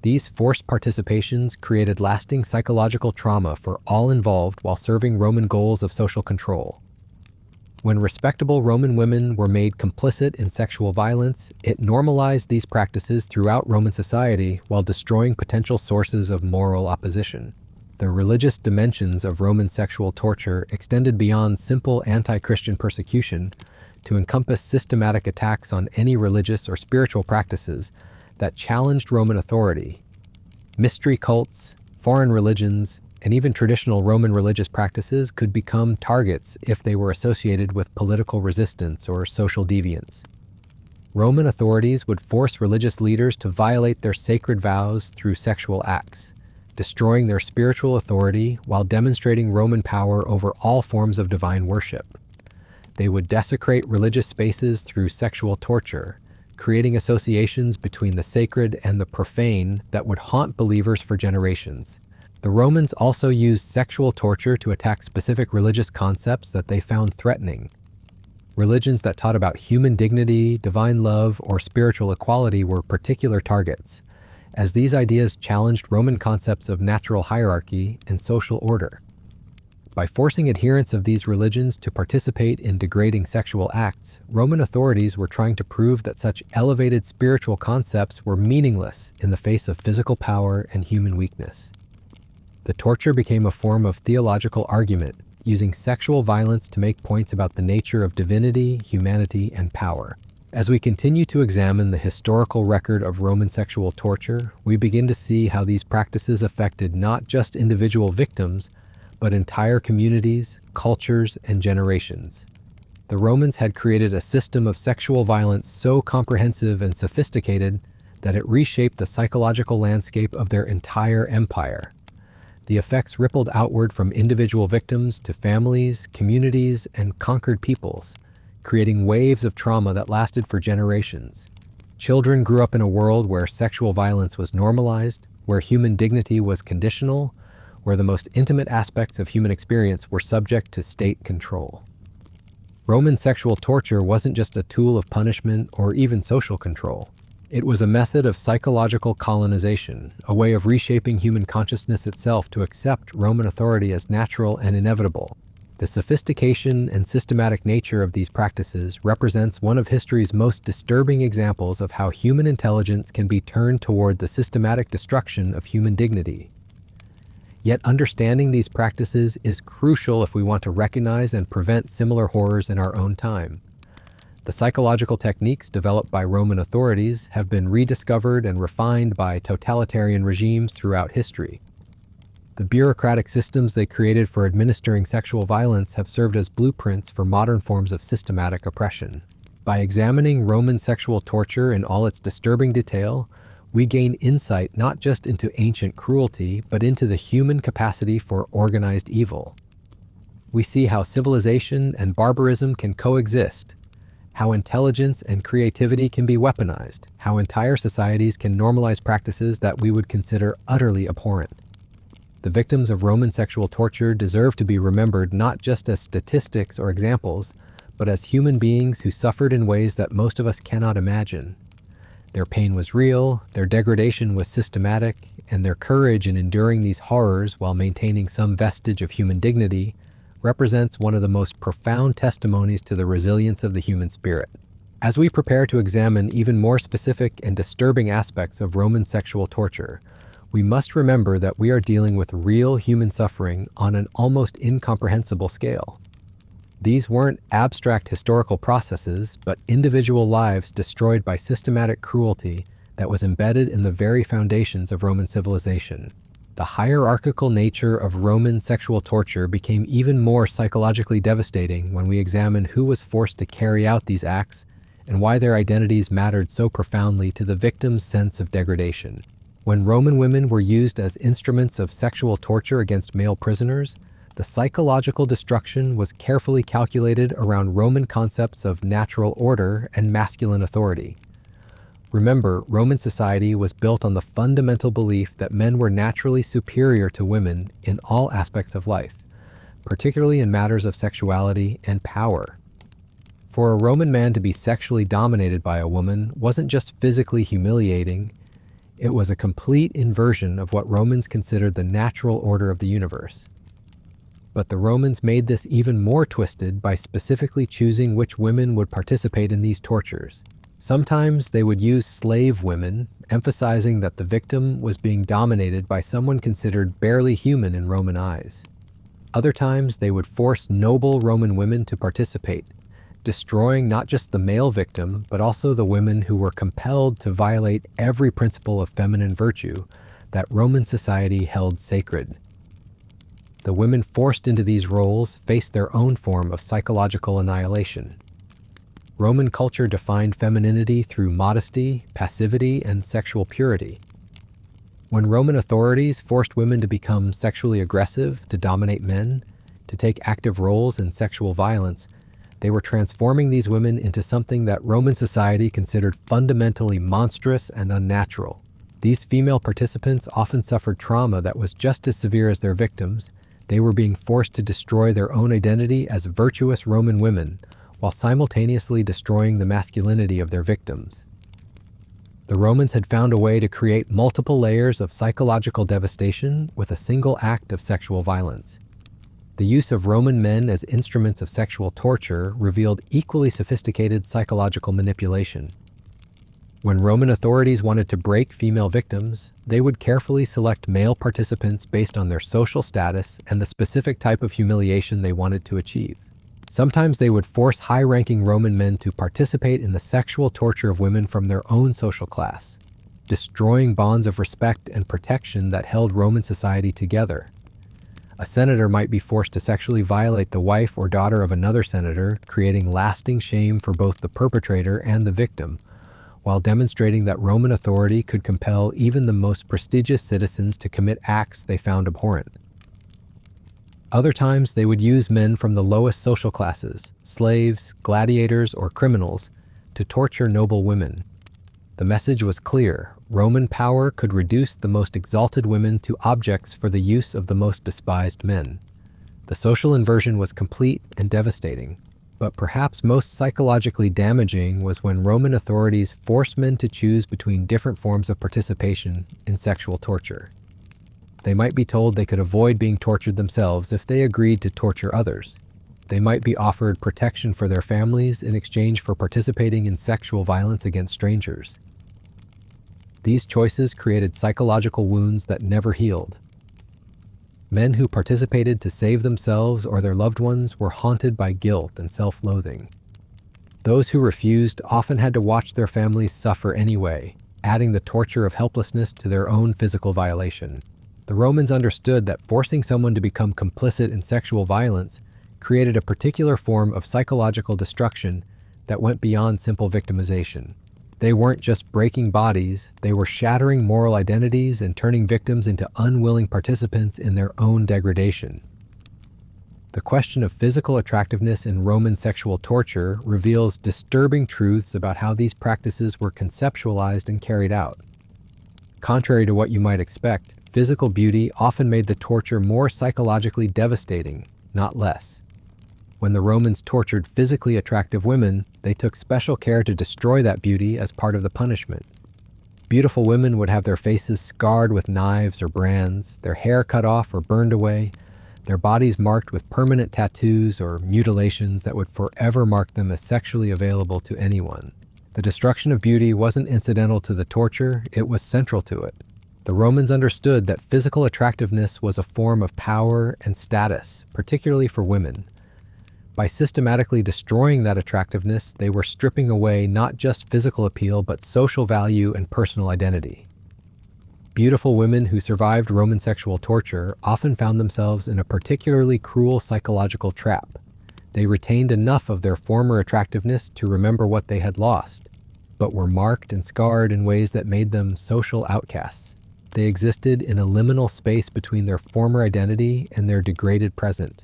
These forced participations created lasting psychological trauma for all involved while serving Roman goals of social control. When respectable Roman women were made complicit in sexual violence, it normalized these practices throughout Roman society while destroying potential sources of moral opposition. The religious dimensions of Roman sexual torture extended beyond simple anti-Christian persecution to encompass systematic attacks on any religious or spiritual practices that challenged Roman authority. Mystery cults, foreign religions, and even traditional Roman religious practices could become targets if they were associated with political resistance or social deviance. Roman authorities would force religious leaders to violate their sacred vows through sexual acts, destroying their spiritual authority while demonstrating Roman power over all forms of divine worship. They would desecrate religious spaces through sexual torture, creating associations between the sacred and the profane that would haunt believers for generations. The Romans also used sexual torture to attack specific religious concepts that they found threatening. Religions that taught about human dignity, divine love, or spiritual equality were particular targets, as these ideas challenged Roman concepts of natural hierarchy and social order. By forcing adherents of these religions to participate in degrading sexual acts, Roman authorities were trying to prove that such elevated spiritual concepts were meaningless in the face of physical power and human weakness. The torture became a form of theological argument, using sexual violence to make points about the nature of divinity, humanity, and power. As we continue to examine the historical record of Roman sexual torture, we begin to see how these practices affected not just individual victims, but entire communities, cultures, and generations. The Romans had created a system of sexual violence so comprehensive and sophisticated that it reshaped the psychological landscape of their entire empire. The effects rippled outward from individual victims to families, communities, and conquered peoples, creating waves of trauma that lasted for generations. Children grew up in a world where sexual violence was normalized, where human dignity was conditional, where the most intimate aspects of human experience were subject to state control. Roman sexual torture wasn't just a tool of punishment or even social control. It was a method of psychological colonization, a way of reshaping human consciousness itself to accept Roman authority as natural and inevitable. The sophistication and systematic nature of these practices represents one of history's most disturbing examples of how human intelligence can be turned toward the systematic destruction of human dignity. Yet understanding these practices is crucial if we want to recognize and prevent similar horrors in our own time. The psychological techniques developed by Roman authorities have been rediscovered and refined by totalitarian regimes throughout history. The bureaucratic systems they created for administering sexual violence have served as blueprints for modern forms of systematic oppression. By examining Roman sexual torture in all its disturbing detail, we gain insight not just into ancient cruelty, but into the human capacity for organized evil. We see how civilization and barbarism can coexist, how intelligence and creativity can be weaponized, how entire societies can normalize practices that we would consider utterly abhorrent. The victims of Roman sexual torture deserve to be remembered not just as statistics or examples, but as human beings who suffered in ways that most of us cannot imagine. Their pain was real, their degradation was systematic, and their courage in enduring these horrors while maintaining some vestige of human dignity represents one of the most profound testimonies to the resilience of the human spirit. As we prepare to examine even more specific and disturbing aspects of Roman sexual torture, we must remember that we are dealing with real human suffering on an almost incomprehensible scale. These weren't abstract historical processes, but individual lives destroyed by systematic cruelty that was embedded in the very foundations of Roman civilization. The hierarchical nature of Roman sexual torture became even more psychologically devastating when we examine who was forced to carry out these acts and why their identities mattered so profoundly to the victim's sense of degradation. When Roman women were used as instruments of sexual torture against male prisoners, the psychological destruction was carefully calculated around Roman concepts of natural order and masculine authority. Remember, Roman society was built on the fundamental belief that men were naturally superior to women in all aspects of life, particularly in matters of sexuality and power. For a Roman man to be sexually dominated by a woman wasn't just physically humiliating, it was a complete inversion of what Romans considered the natural order of the universe. But the Romans made this even more twisted by specifically choosing which women would participate in these tortures. Sometimes they would use slave women, emphasizing that the victim was being dominated by someone considered barely human in Roman eyes. Other times they would force noble Roman women to participate, destroying not just the male victim, but also the women who were compelled to violate every principle of feminine virtue that Roman society held sacred. The women forced into these roles faced their own form of psychological annihilation. Roman culture defined femininity through modesty, passivity, and sexual purity. When Roman authorities forced women to become sexually aggressive, to dominate men, to take active roles in sexual violence, they were transforming these women into something that Roman society considered fundamentally monstrous and unnatural. These female participants often suffered trauma that was just as severe as their victims. They were being forced to destroy their own identity as virtuous Roman women, while simultaneously destroying the masculinity of their victims. The Romans had found a way to create multiple layers of psychological devastation with a single act of sexual violence. The use of Roman men as instruments of sexual torture revealed equally sophisticated psychological manipulation. When Roman authorities wanted to break female victims, they would carefully select male participants based on their social status and the specific type of humiliation they wanted to achieve. Sometimes they would force high-ranking Roman men to participate in the sexual torture of women from their own social class, destroying bonds of respect and protection that held Roman society together. A senator might be forced to sexually violate the wife or daughter of another senator, creating lasting shame for both the perpetrator and the victim, while demonstrating that Roman authority could compel even the most prestigious citizens to commit acts they found abhorrent. Other times, they would use men from the lowest social classes, slaves, gladiators, or criminals, to torture noble women. The message was clear: Roman power could reduce the most exalted women to objects for the use of the most despised men. The social inversion was complete and devastating, but perhaps most psychologically damaging was when Roman authorities forced men to choose between different forms of participation in sexual torture. They might be told they could avoid being tortured themselves if they agreed to torture others. They might be offered protection for their families in exchange for participating in sexual violence against strangers. These choices created psychological wounds that never healed. Men who participated to save themselves or their loved ones were haunted by guilt and self-loathing. Those who refused often had to watch their families suffer anyway, adding the torture of helplessness to their own physical violation. The Romans understood that forcing someone to become complicit in sexual violence created a particular form of psychological destruction that went beyond simple victimization. They weren't just breaking bodies, they were shattering moral identities and turning victims into unwilling participants in their own degradation. The question of physical attractiveness in Roman sexual torture reveals disturbing truths about how these practices were conceptualized and carried out. Contrary to what you might expect, physical beauty often made the torture more psychologically devastating, not less. When the Romans tortured physically attractive women, they took special care to destroy that beauty as part of the punishment. Beautiful women would have their faces scarred with knives or brands, their hair cut off or burned away, their bodies marked with permanent tattoos or mutilations that would forever mark them as sexually available to anyone. The destruction of beauty wasn't incidental to the torture, it was central to it. The Romans understood that physical attractiveness was a form of power and status, particularly for women. By systematically destroying that attractiveness, they were stripping away not just physical appeal, but social value and personal identity. Beautiful women who survived Roman sexual torture often found themselves in a particularly cruel psychological trap. They retained enough of their former attractiveness to remember what they had lost, but were marked and scarred in ways that made them social outcasts. They existed in a liminal space between their former identity and their degraded present,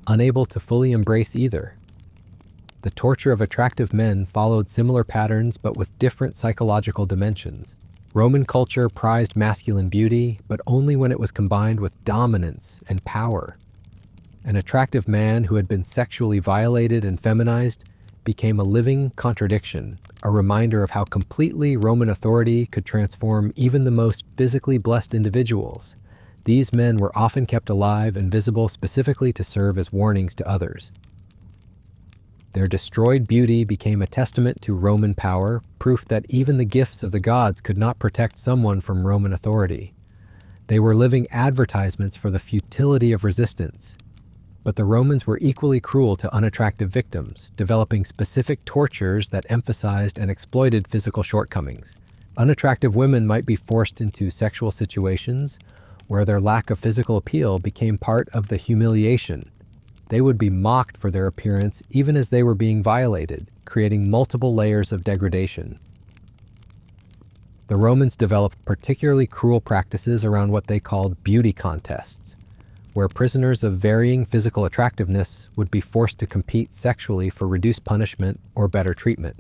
unable to fully embrace either. The torture of attractive men followed similar patterns but with different psychological dimensions. Roman culture prized masculine beauty, but only when it was combined with dominance and power. An attractive man who had been sexually violated and feminized became a living contradiction, a reminder of how completely Roman authority could transform even the most physically blessed individuals. These men were often kept alive and visible specifically to serve as warnings to others. Their destroyed beauty became a testament to Roman power, proof that even the gifts of the gods could not protect someone from Roman authority. They were living advertisements for the futility of resistance. But the Romans were equally cruel to unattractive victims, developing specific tortures that emphasized and exploited physical shortcomings. Unattractive women might be forced into sexual situations where their lack of physical appeal became part of the humiliation. They would be mocked for their appearance even as they were being violated, creating multiple layers of degradation. The Romans developed particularly cruel practices around what they called beauty contests, where prisoners of varying physical attractiveness would be forced to compete sexually for reduced punishment or better treatment.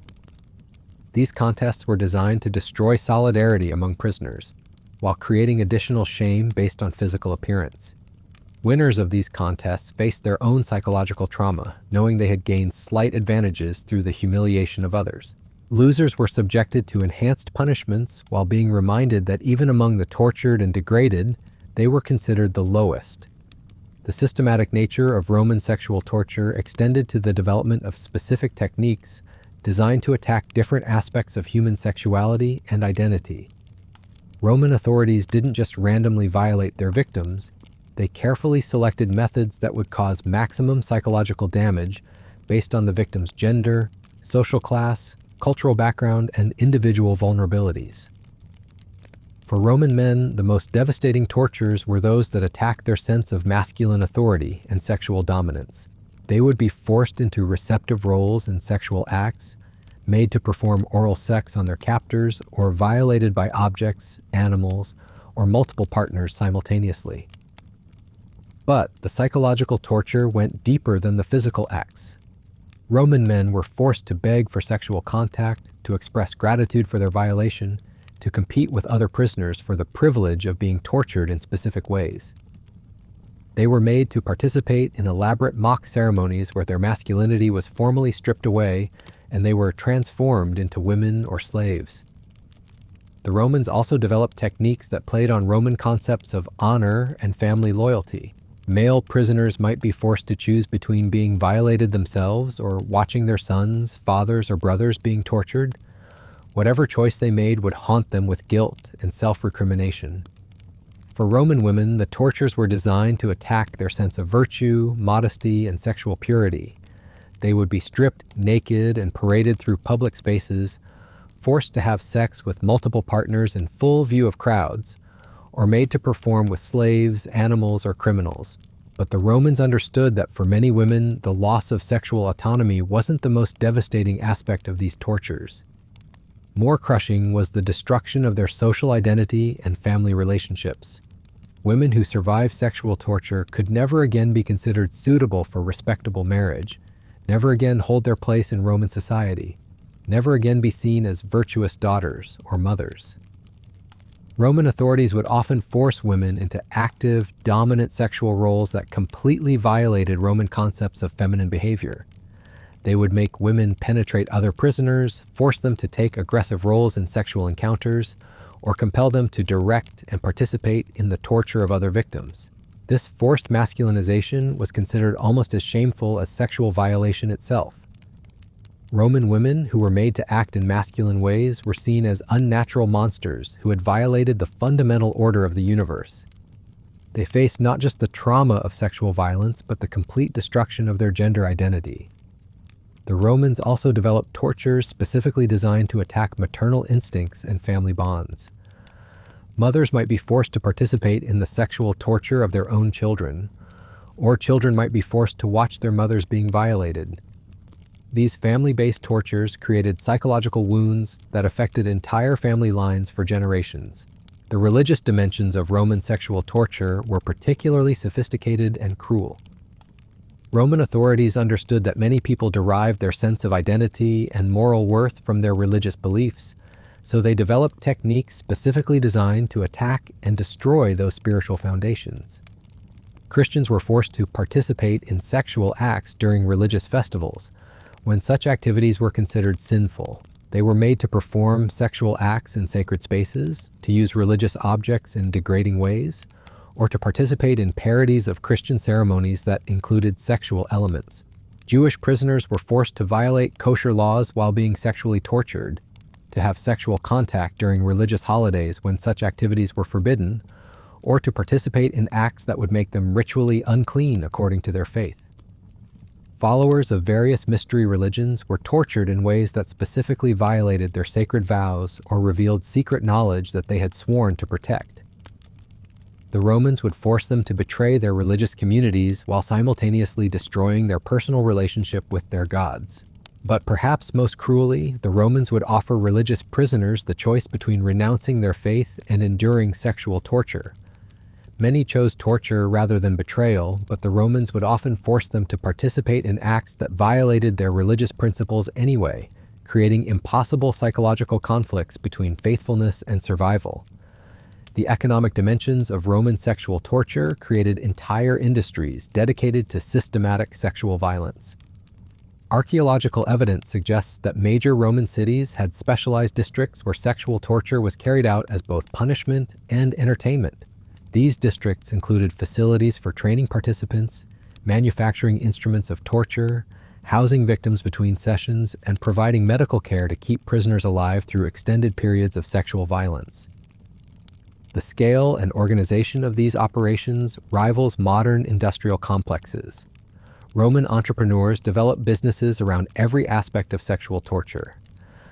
These contests were designed to destroy solidarity among prisoners, while creating additional shame based on physical appearance. Winners of these contests faced their own psychological trauma, knowing they had gained slight advantages through the humiliation of others. Losers were subjected to enhanced punishments while being reminded that even among the tortured and degraded, they were considered the lowest. The systematic nature of Roman sexual torture extended to the development of specific techniques designed to attack different aspects of human sexuality and identity. Roman authorities didn't just randomly violate their victims, they carefully selected methods that would cause maximum psychological damage based on the victim's gender, social class, cultural background, and individual vulnerabilities. For Roman men, the most devastating tortures were those that attacked their sense of masculine authority and sexual dominance. They would be forced into receptive roles in sexual acts, made to perform oral sex on their captors, or violated by objects, animals, or multiple partners simultaneously. But the psychological torture went deeper than the physical acts. Roman men were forced to beg for sexual contact, to express gratitude for their violation, to compete with other prisoners for the privilege of being tortured in specific ways. They were made to participate in elaborate mock ceremonies where their masculinity was formally stripped away and they were transformed into women or slaves. The Romans also developed techniques that played on Roman concepts of honor and family loyalty. Male prisoners might be forced to choose between being violated themselves or watching their sons, fathers, or brothers being tortured. Whatever choice they made would haunt them with guilt and self-recrimination. For Roman women, the tortures were designed to attack their sense of virtue, modesty, and sexual purity. They would be stripped naked and paraded through public spaces, forced to have sex with multiple partners in full view of crowds, or made to perform with slaves, animals, or criminals. But the Romans understood that for many women, the loss of sexual autonomy wasn't the most devastating aspect of these tortures. More crushing was the destruction of their social identity and family relationships. Women who survived sexual torture could never again be considered suitable for respectable marriage, never again hold their place in Roman society, never again be seen as virtuous daughters or mothers. Roman authorities would often force women into active, dominant sexual roles that completely violated Roman concepts of feminine behavior. They would make women penetrate other prisoners, force them to take aggressive roles in sexual encounters, or compel them to direct and participate in the torture of other victims. This forced masculinization was considered almost as shameful as sexual violation itself. Roman women who were made to act in masculine ways were seen as unnatural monsters who had violated the fundamental order of the universe. They faced not just the trauma of sexual violence, but the complete destruction of their gender identity. The Romans also developed tortures specifically designed to attack maternal instincts and family bonds. Mothers might be forced to participate in the sexual torture of their own children, or children might be forced to watch their mothers being violated. These family-based tortures created psychological wounds that affected entire family lines for generations. The religious dimensions of Roman sexual torture were particularly sophisticated and cruel. Roman authorities understood that many people derived their sense of identity and moral worth from their religious beliefs, so they developed techniques specifically designed to attack and destroy those spiritual foundations. Christians were forced to participate in sexual acts during religious festivals, when such activities were considered sinful. They were made to perform sexual acts in sacred spaces, to use religious objects in degrading ways, or to participate in parodies of Christian ceremonies that included sexual elements. Jewish prisoners were forced to violate kosher laws while being sexually tortured, to have sexual contact during religious holidays when such activities were forbidden, or to participate in acts that would make them ritually unclean according to their faith. Followers of various mystery religions were tortured in ways that specifically violated their sacred vows or revealed secret knowledge that they had sworn to protect. The Romans would force them to betray their religious communities while simultaneously destroying their personal relationship with their gods. But perhaps most cruelly, the Romans would offer religious prisoners the choice between renouncing their faith and enduring sexual torture. Many chose torture rather than betrayal, but the Romans would often force them to participate in acts that violated their religious principles anyway, creating impossible psychological conflicts between faithfulness and survival. The economic dimensions of Roman sexual torture created entire industries dedicated to systematic sexual violence. Archaeological evidence suggests that major Roman cities had specialized districts where sexual torture was carried out as both punishment and entertainment. These districts included facilities for training participants, manufacturing instruments of torture, housing victims between sessions, and providing medical care to keep prisoners alive through extended periods of sexual violence. The scale and organization of these operations rivals modern industrial complexes. Roman entrepreneurs developed businesses around every aspect of sexual torture.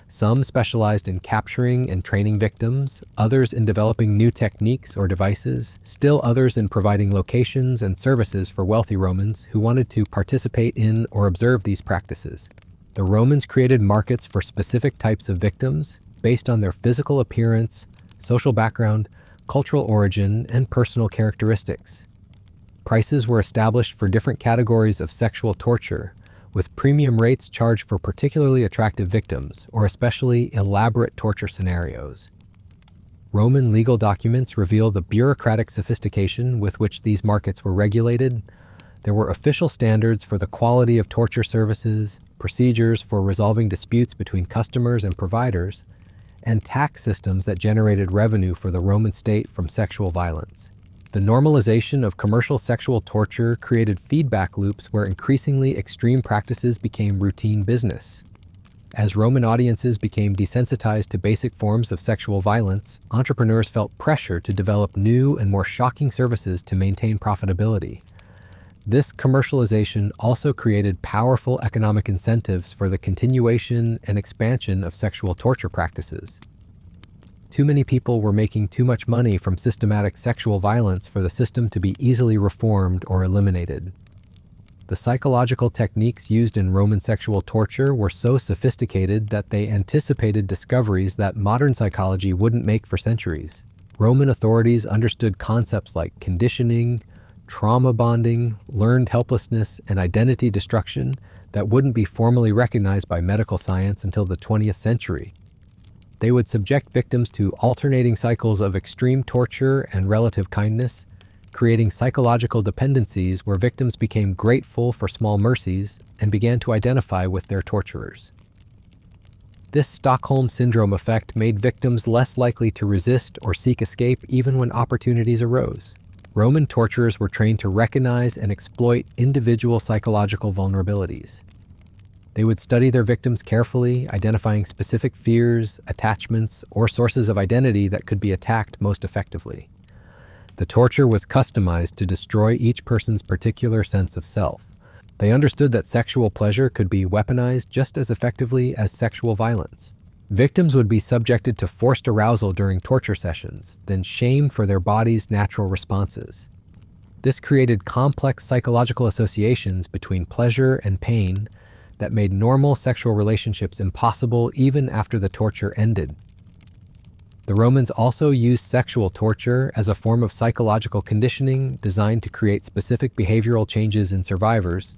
Some specialized in capturing and training victims, others in developing new techniques or devices, still others in providing locations and services for wealthy Romans who wanted to participate in or observe these practices. The Romans created markets for specific types of victims based on their physical appearance, social background, cultural origin, and personal characteristics. Prices were established for different categories of sexual torture, with premium rates charged for particularly attractive victims or especially elaborate torture scenarios. Roman legal documents reveal the bureaucratic sophistication with which these markets were regulated. There were official standards for the quality of torture services, procedures for resolving disputes between customers and providers, and tax systems that generated revenue for the Roman state from sexual violence. The normalization of commercial sexual torture created feedback loops where increasingly extreme practices became routine business. As Roman audiences became desensitized to basic forms of sexual violence, entrepreneurs felt pressure to develop new and more shocking services to maintain profitability. This commercialization also created powerful economic incentives for the continuation and expansion of sexual torture practices. Too many people were making too much money from systematic sexual violence for the system to be easily reformed or eliminated. The psychological techniques used in Roman sexual torture were so sophisticated that they anticipated discoveries that modern psychology wouldn't make for centuries. Roman authorities understood concepts like conditioning, trauma bonding, learned helplessness, and identity destruction that wouldn't be formally recognized by medical science until the 20th century. They would subject victims to alternating cycles of extreme torture and relative kindness, creating psychological dependencies where victims became grateful for small mercies and began to identify with their torturers. This Stockholm Syndrome effect made victims less likely to resist or seek escape even when opportunities arose. Roman torturers were trained to recognize and exploit individual psychological vulnerabilities. They would study their victims carefully, identifying specific fears, attachments, or sources of identity that could be attacked most effectively. The torture was customized to destroy each person's particular sense of self. They understood that sexual pleasure could be weaponized just as effectively as sexual violence. Victims would be subjected to forced arousal during torture sessions, then shamed for their body's natural responses. This created complex psychological associations between pleasure and pain that made normal sexual relationships impossible even after the torture ended. The Romans also used sexual torture as a form of psychological conditioning designed to create specific behavioral changes in survivors.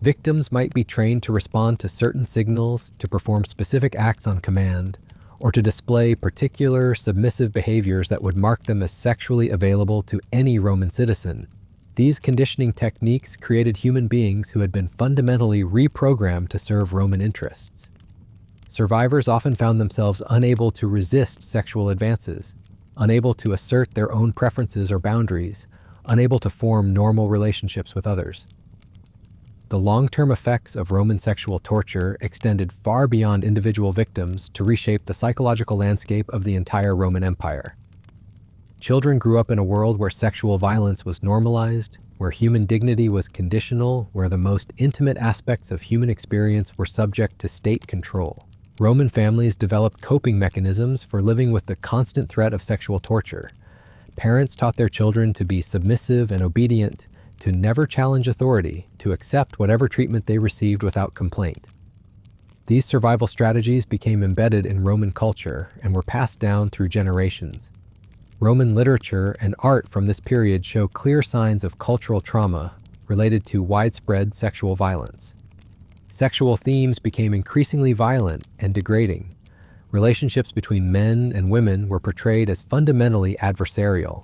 Victims might be trained to respond to certain signals, to perform specific acts on command, or to display particular submissive behaviors that would mark them as sexually available to any Roman citizen. These conditioning techniques created human beings who had been fundamentally reprogrammed to serve Roman interests. Survivors often found themselves unable to resist sexual advances, unable to assert their own preferences or boundaries, unable to form normal relationships with others. The long-term effects of Roman sexual torture extended far beyond individual victims to reshape the psychological landscape of the entire Roman Empire. Children grew up in a world where sexual violence was normalized, where human dignity was conditional, where the most intimate aspects of human experience were subject to state control. Roman families developed coping mechanisms for living with the constant threat of sexual torture. Parents taught their children to be submissive and obedient, to never challenge authority, to accept whatever treatment they received without complaint. These survival strategies became embedded in Roman culture and were passed down through generations. Roman literature and art from this period show clear signs of cultural trauma related to widespread sexual violence. Sexual themes became increasingly violent and degrading. Relationships between men and women were portrayed as fundamentally adversarial.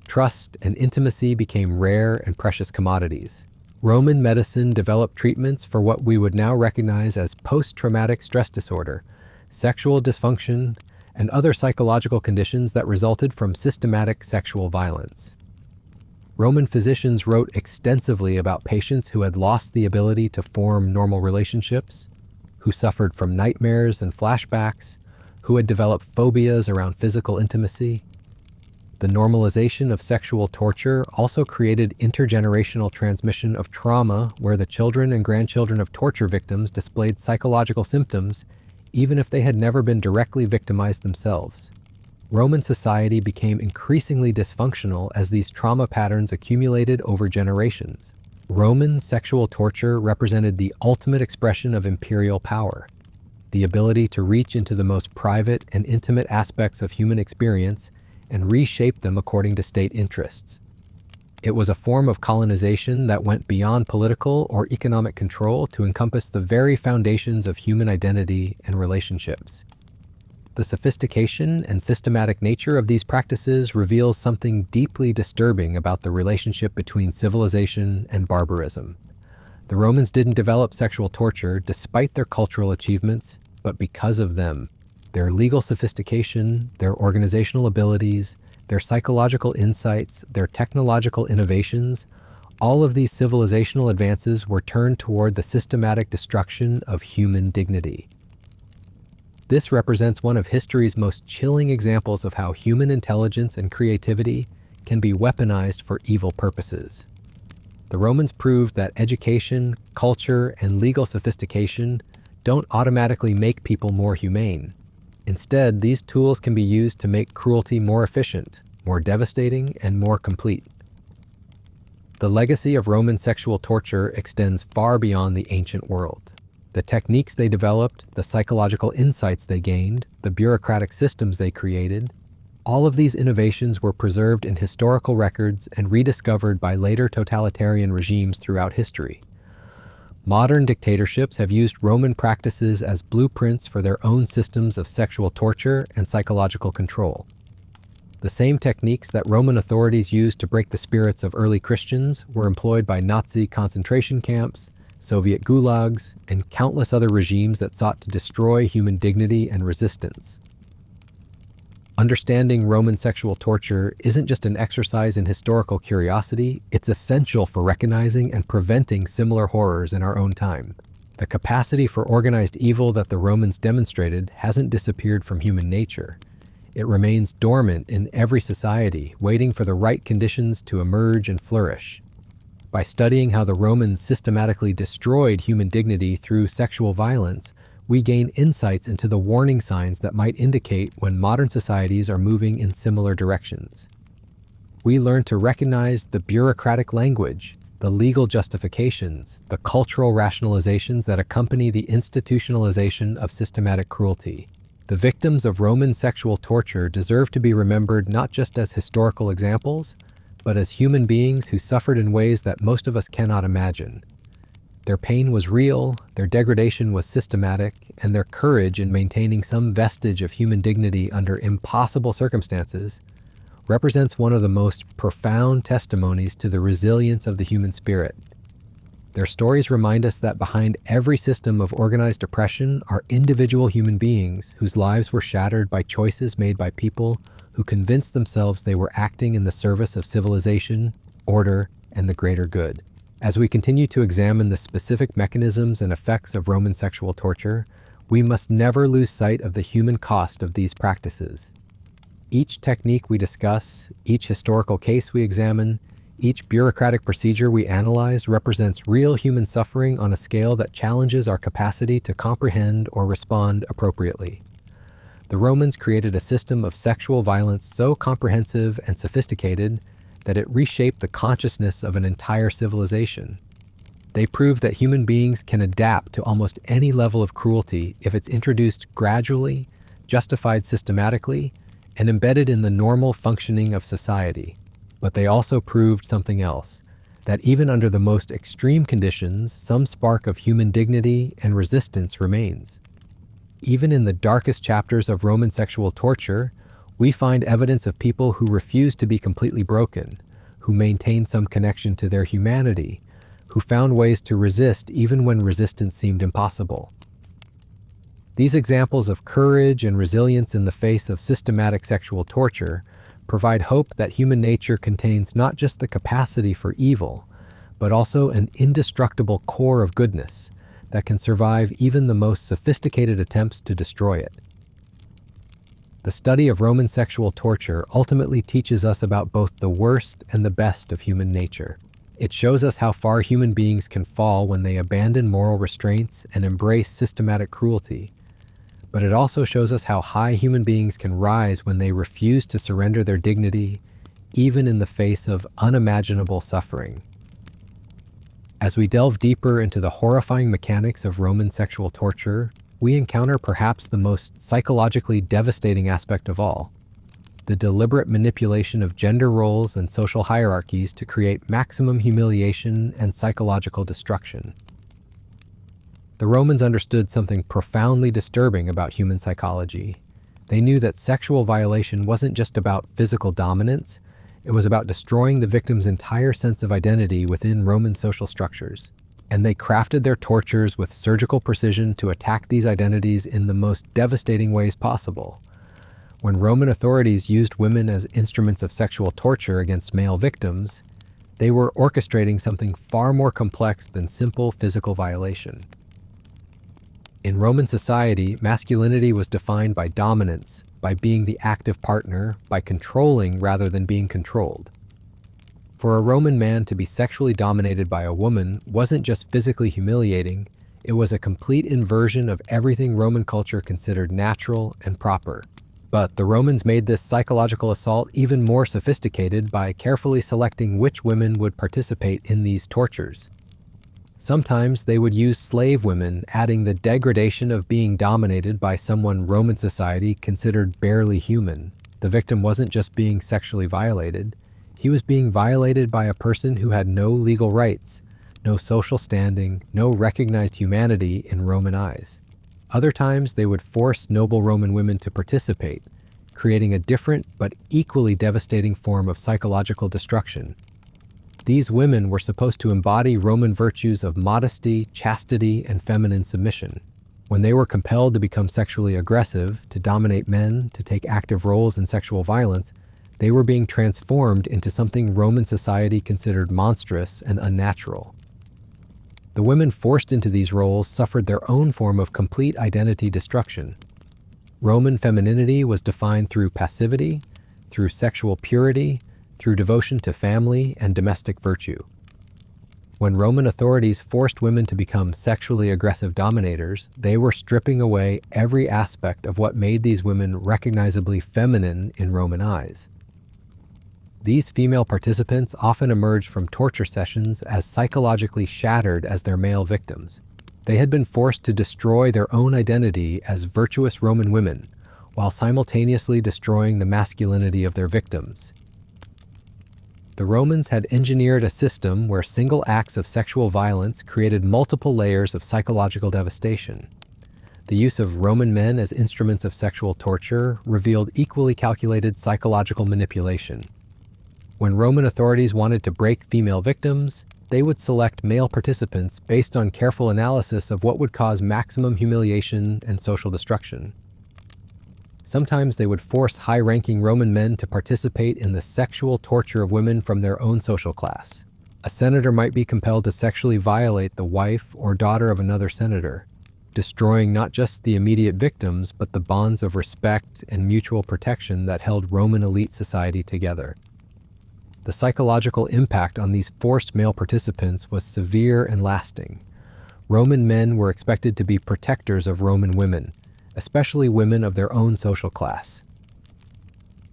Trust and intimacy became rare and precious commodities. Roman medicine developed treatments for what we would now recognize as post-traumatic stress disorder, sexual dysfunction, and other psychological conditions that resulted from systematic sexual violence. Roman physicians wrote extensively about patients who had lost the ability to form normal relationships, who suffered from nightmares and flashbacks, who had developed phobias around physical intimacy. The normalization of sexual torture also created intergenerational transmission of trauma, where the children and grandchildren of torture victims displayed psychological symptoms even if they had never been directly victimized themselves. Roman society became increasingly dysfunctional as these trauma patterns accumulated over generations. Roman sexual torture represented the ultimate expression of imperial power, the ability to reach into the most private and intimate aspects of human experience and reshape them according to state interests. It was a form of colonization that went beyond political or economic control to encompass the very foundations of human identity and relationships. The sophistication and systematic nature of these practices reveals something deeply disturbing about the relationship between civilization and barbarism. The Romans didn't develop sexual torture despite their cultural achievements, but because of them. Their legal sophistication, their organizational abilities, their psychological insights, their technological innovations, all of these civilizational advances were turned toward the systematic destruction of human dignity. This represents one of history's most chilling examples of how human intelligence and creativity can be weaponized for evil purposes. The Romans proved that education, culture, and legal sophistication don't automatically make people more humane. Instead, these tools can be used to make cruelty more efficient, more devastating, and more complete. The legacy of Roman sexual torture extends far beyond the ancient world. The techniques they developed, the psychological insights they gained, the bureaucratic systems they created, all of these innovations were preserved in historical records and rediscovered by later totalitarian regimes throughout history. Modern dictatorships have used Roman practices as blueprints for their own systems of sexual torture and psychological control. The same techniques that Roman authorities used to break the spirits of early Christians were employed by Nazi concentration camps, Soviet gulags, and countless other regimes that sought to destroy human dignity and resistance. Understanding Roman sexual torture isn't just an exercise in historical curiosity, it's essential for recognizing and preventing similar horrors in our own time. The capacity for organized evil that the Romans demonstrated hasn't disappeared from human nature. It remains dormant in every society, waiting for the right conditions to emerge and flourish. By studying how the Romans systematically destroyed human dignity through sexual violence, we gain insights into the warning signs that might indicate when modern societies are moving in similar directions. We learn to recognize the bureaucratic language, the legal justifications, the cultural rationalizations that accompany the institutionalization of systematic cruelty. The victims of Roman sexual torture deserve to be remembered not just as historical examples, but as human beings who suffered in ways that most of us cannot imagine. Their pain was real, their degradation was systematic, and their courage in maintaining some vestige of human dignity under impossible circumstances represents one of the most profound testimonies to the resilience of the human spirit. Their stories remind us that behind every system of organized oppression are individual human beings whose lives were shattered by choices made by people who convinced themselves they were acting in the service of civilization, order, and the greater good. As we continue to examine the specific mechanisms and effects of Roman sexual torture, we must never lose sight of the human cost of these practices. Each technique we discuss, each historical case we examine, each bureaucratic procedure we analyze represents real human suffering on a scale that challenges our capacity to comprehend or respond appropriately. The Romans created a system of sexual violence so comprehensive and sophisticated that it reshaped the consciousness of an entire civilization. They proved that human beings can adapt to almost any level of cruelty if it's introduced gradually, justified systematically, and embedded in the normal functioning of society. But they also proved something else, that even under the most extreme conditions, some spark of human dignity and resistance remains. Even in the darkest chapters of Roman sexual torture, we find evidence of people who refuse to be completely broken, who maintain some connection to their humanity, who found ways to resist even when resistance seemed impossible. These examples of courage and resilience in the face of systematic sexual torture provide hope that human nature contains not just the capacity for evil, but also an indestructible core of goodness that can survive even the most sophisticated attempts to destroy it. The study of Roman sexual torture ultimately teaches us about both the worst and the best of human nature. It shows us how far human beings can fall when they abandon moral restraints and embrace systematic cruelty. But it also shows us how high human beings can rise when they refuse to surrender their dignity, even in the face of unimaginable suffering. As we delve deeper into the horrifying mechanics of Roman sexual torture, we encounter perhaps the most psychologically devastating aspect of all: the deliberate manipulation of gender roles and social hierarchies to create maximum humiliation and psychological destruction. The Romans understood something profoundly disturbing about human psychology. They knew that sexual violation wasn't just about physical dominance, it was about destroying the victim's entire sense of identity within Roman social structures. And they crafted their tortures with surgical precision to attack these identities in the most devastating ways possible. When Roman authorities used women as instruments of sexual torture against male victims, they were orchestrating something far more complex than simple physical violation. In Roman society, masculinity was defined by dominance, by being the active partner, by controlling rather than being controlled. For a Roman man to be sexually dominated by a woman wasn't just physically humiliating, It was a complete inversion of everything Roman culture considered natural and proper. But the Romans made this psychological assault even more sophisticated by carefully selecting which women would participate in these tortures. Sometimes they would use slave women, adding the degradation of being dominated by someone Roman society considered barely human. The victim wasn't just being sexually violated, he was being violated by a person who had no legal rights, no social standing, no recognized humanity in Roman eyes. Other times they would force noble Roman women to participate, creating a different but equally devastating form of psychological destruction. These women were supposed to embody Roman virtues of modesty, chastity, and feminine submission. When they were compelled to become sexually aggressive, to dominate men, to take active roles in sexual violence, they were being transformed into something Roman society considered monstrous and unnatural. The women forced into these roles suffered their own form of complete identity destruction. Roman femininity was defined through passivity, through sexual purity, through devotion to family and domestic virtue. When Roman authorities forced women to become sexually aggressive dominators, they were stripping away every aspect of what made these women recognizably feminine in Roman eyes. These female participants often emerged from torture sessions as psychologically shattered as their male victims. They had been forced to destroy their own identity as virtuous Roman women, while simultaneously destroying the masculinity of their victims. The Romans had engineered a system where single acts of sexual violence created multiple layers of psychological devastation. The use of Roman men as instruments of sexual torture revealed equally calculated psychological manipulation. When Roman authorities wanted to break female victims, they would select male participants based on careful analysis of what would cause maximum humiliation and social destruction. Sometimes they would force high-ranking Roman men to participate in the sexual torture of women from their own social class. A senator might be compelled to sexually violate the wife or daughter of another senator, destroying not just the immediate victims, but the bonds of respect and mutual protection that held Roman elite society together. The psychological impact on these forced male participants was severe and lasting. Roman men were expected to be protectors of Roman women, especially women of their own social class.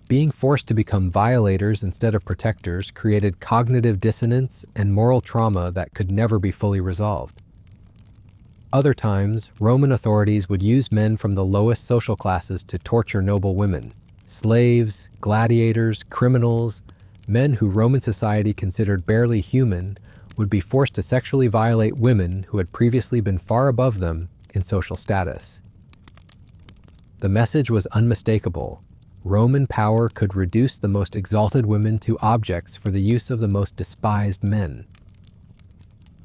Being forced to become violators instead of protectors created cognitive dissonance and moral trauma that could never be fully resolved. Other times, Roman authorities would use men from the lowest social classes to torture noble women. Slaves, gladiators, criminals, men who Roman society considered barely human would be forced to sexually violate women who had previously been far above them in social status. The message was unmistakable. Roman power could reduce the most exalted women to objects for the use of the most despised men.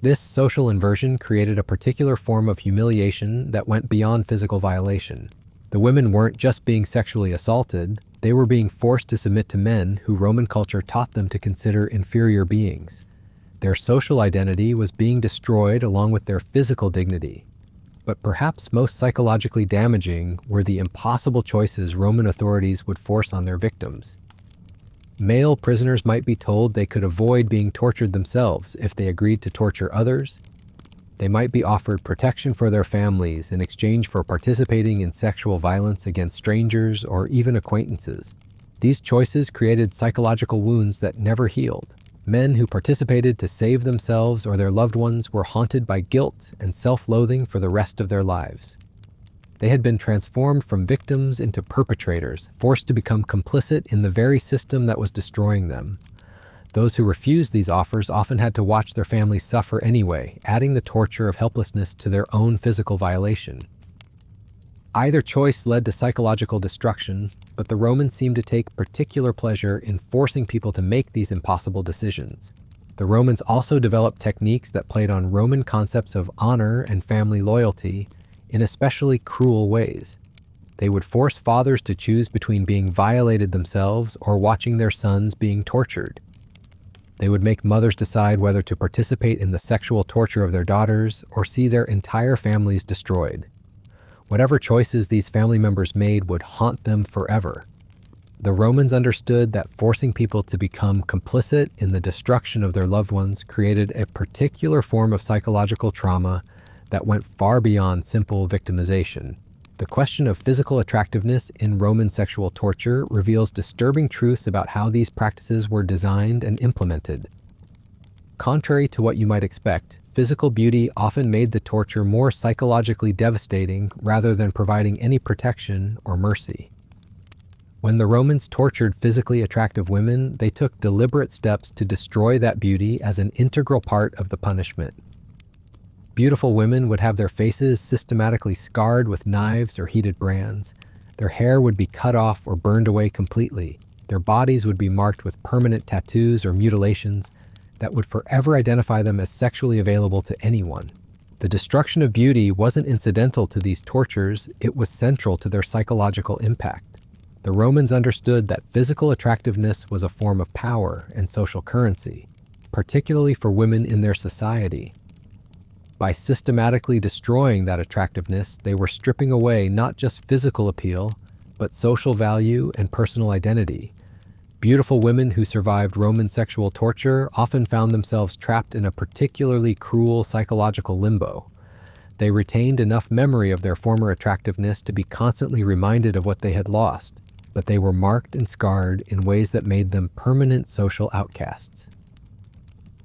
This social inversion created a particular form of humiliation that went beyond physical violation. The women weren't just being sexually assaulted, they were being forced to submit to men who Roman culture taught them to consider inferior beings. Their social identity was being destroyed along with their physical dignity. But perhaps most psychologically damaging were the impossible choices Roman authorities would force on their victims. Male prisoners might be told they could avoid being tortured themselves if they agreed to torture others. They might be offered protection for their families in exchange for participating in sexual violence against strangers or even acquaintances. These choices created psychological wounds that never healed. Men who participated to save themselves or their loved ones were haunted by guilt and self-loathing for the rest of their lives. They had been transformed from victims into perpetrators, forced to become complicit in the very system that was destroying them. Those who refused these offers often had to watch their families suffer anyway, adding the torture of helplessness to their own physical violation. Either choice led to psychological destruction, but the Romans seemed to take particular pleasure in forcing people to make these impossible decisions. The Romans also developed techniques that played on Roman concepts of honor and family loyalty in especially cruel ways. They would force fathers to choose between being violated themselves or watching their sons being tortured. They would make mothers decide whether to participate in the sexual torture of their daughters or see their entire families destroyed. Whatever choices these family members made would haunt them forever. The Romans understood that forcing people to become complicit in the destruction of their loved ones created a particular form of psychological trauma that went far beyond simple victimization. The question of physical attractiveness in Roman sexual torture reveals disturbing truths about how these practices were designed and implemented. Contrary to what you might expect, physical beauty often made the torture more psychologically devastating rather than providing any protection or mercy. When the Romans tortured physically attractive women, they took deliberate steps to destroy that beauty as an integral part of the punishment. Beautiful women would have their faces systematically scarred with knives or heated brands. Their hair would be cut off or burned away completely. Their bodies would be marked with permanent tattoos or mutilations that would forever identify them as sexually available to anyone. The destruction of beauty wasn't incidental to these tortures, it was central to their psychological impact. The Romans understood that physical attractiveness was a form of power and social currency, particularly for women in their society. By systematically destroying that attractiveness, they were stripping away not just physical appeal, but social value and personal identity. Beautiful women who survived Roman sexual torture often found themselves trapped in a particularly cruel psychological limbo. They retained enough memory of their former attractiveness to be constantly reminded of what they had lost, but they were marked and scarred in ways that made them permanent social outcasts.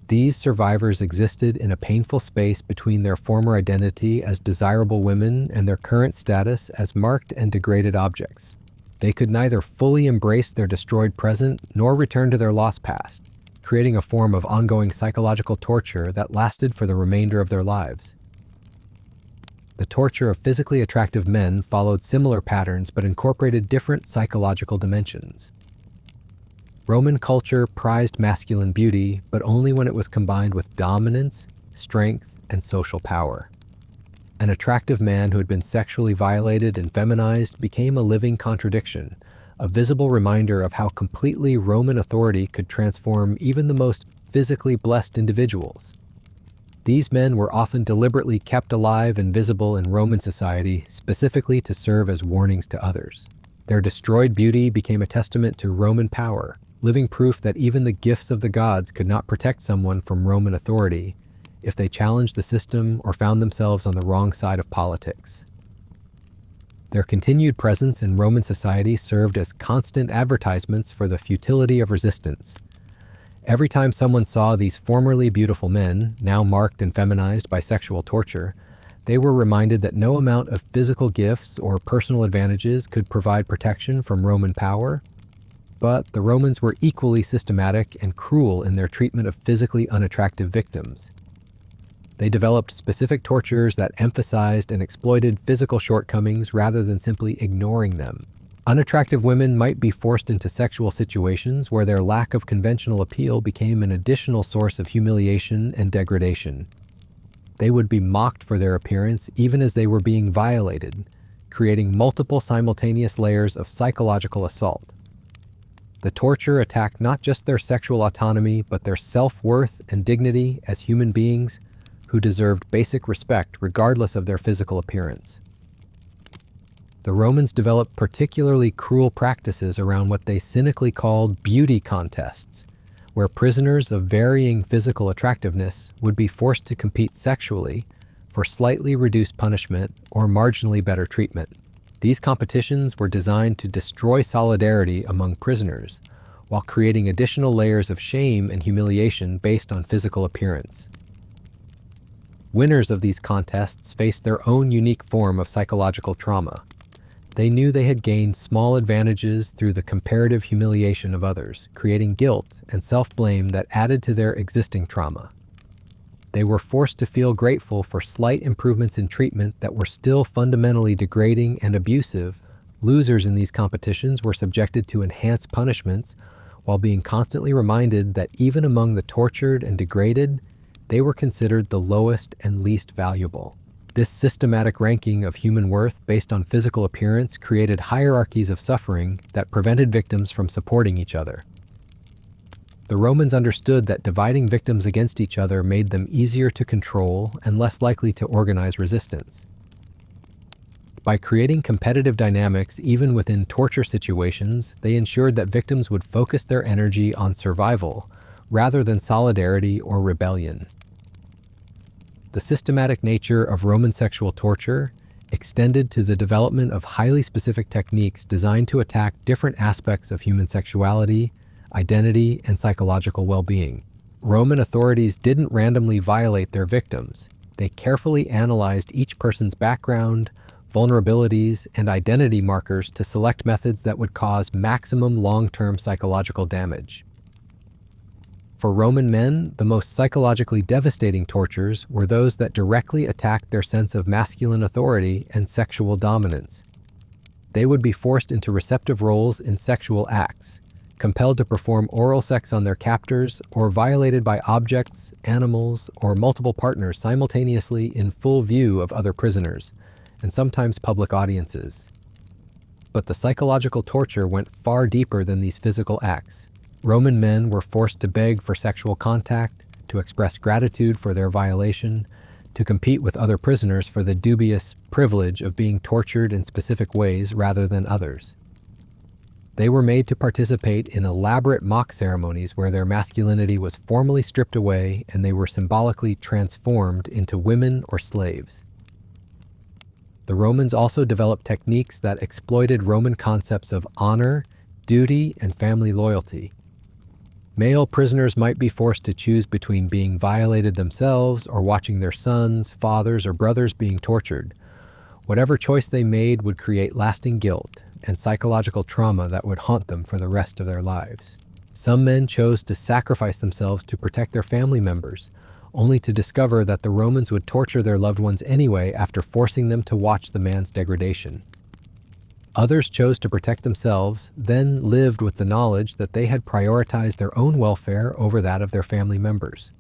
These survivors existed in a painful space between their former identity as desirable women and their current status as marked and degraded objects. They could neither fully embrace their destroyed present nor return to their lost past, creating a form of ongoing psychological torture that lasted for the remainder of their lives. The torture of physically attractive men followed similar patterns but incorporated different psychological dimensions. Roman culture prized masculine beauty, but only when it was combined with dominance, strength, and social power. An attractive man who had been sexually violated and feminized became a living contradiction, a visible reminder of how completely Roman authority could transform even the most physically blessed individuals. These men were often deliberately kept alive and visible in Roman society, specifically to serve as warnings to others. Their destroyed beauty became a testament to Roman power, living proof that even the gifts of the gods could not protect someone from Roman authority if they challenged the system or found themselves on the wrong side of politics. Their continued presence in Roman society served as constant advertisements for the futility of resistance. Every time someone saw these formerly beautiful men, now marked and feminized by sexual torture, they were reminded that no amount of physical gifts or personal advantages could provide protection from Roman power. But the Romans were equally systematic and cruel in their treatment of physically unattractive victims. They developed specific tortures that emphasized and exploited physical shortcomings rather than simply ignoring them. Unattractive women might be forced into sexual situations where their lack of conventional appeal became an additional source of humiliation and degradation. They would be mocked for their appearance even as they were being violated, creating multiple simultaneous layers of psychological assault. The torture attacked not just their sexual autonomy, but their self-worth and dignity as human beings who deserved basic respect regardless of their physical appearance. The Romans developed particularly cruel practices around what they cynically called beauty contests, where prisoners of varying physical attractiveness would be forced to compete sexually for slightly reduced punishment or marginally better treatment. These competitions were designed to destroy solidarity among prisoners, while creating additional layers of shame and humiliation based on physical appearance. Winners of these contests faced their own unique form of psychological trauma. They knew they had gained small advantages through the comparative humiliation of others, creating guilt and self-blame that added to their existing trauma. They were forced to feel grateful for slight improvements in treatment that were still fundamentally degrading and abusive. Losers in these competitions were subjected to enhanced punishments while being constantly reminded that even among the tortured and degraded, they were considered the lowest and least valuable. This systematic ranking of human worth based on physical appearance created hierarchies of suffering that prevented victims from supporting each other. The Romans understood that dividing victims against each other made them easier to control and less likely to organize resistance. By creating competitive dynamics even within torture situations, they ensured that victims would focus their energy on survival rather than solidarity or rebellion. The systematic nature of Roman sexual torture extended to the development of highly specific techniques designed to attack different aspects of human sexuality, identity, and psychological well-being. Roman authorities didn't randomly violate their victims. They carefully analyzed each person's background, vulnerabilities, and identity markers to select methods that would cause maximum long-term psychological damage. For Roman men, the most psychologically devastating tortures were those that directly attacked their sense of masculine authority and sexual dominance. They would be forced into receptive roles in sexual acts, compelled to perform oral sex on their captors, or violated by objects, animals, or multiple partners simultaneously in full view of other prisoners, and sometimes public audiences. But the psychological torture went far deeper than these physical acts. Roman men were forced to beg for sexual contact, to express gratitude for their violation, to compete with other prisoners for the dubious privilege of being tortured in specific ways rather than others. They were made to participate in elaborate mock ceremonies where their masculinity was formally stripped away and they were symbolically transformed into women or slaves. The Romans also developed techniques that exploited Roman concepts of honor, duty, and family loyalty. Male prisoners might be forced to choose between being violated themselves or watching their sons, fathers, or brothers being tortured. Whatever choice they made would create lasting guilt and psychological trauma that would haunt them for the rest of their lives. Some men chose to sacrifice themselves to protect their family members, only to discover that the Romans would torture their loved ones anyway after forcing them to watch the man's degradation. Others chose to protect themselves, then lived with the knowledge that they had prioritized their own welfare over that of their family members.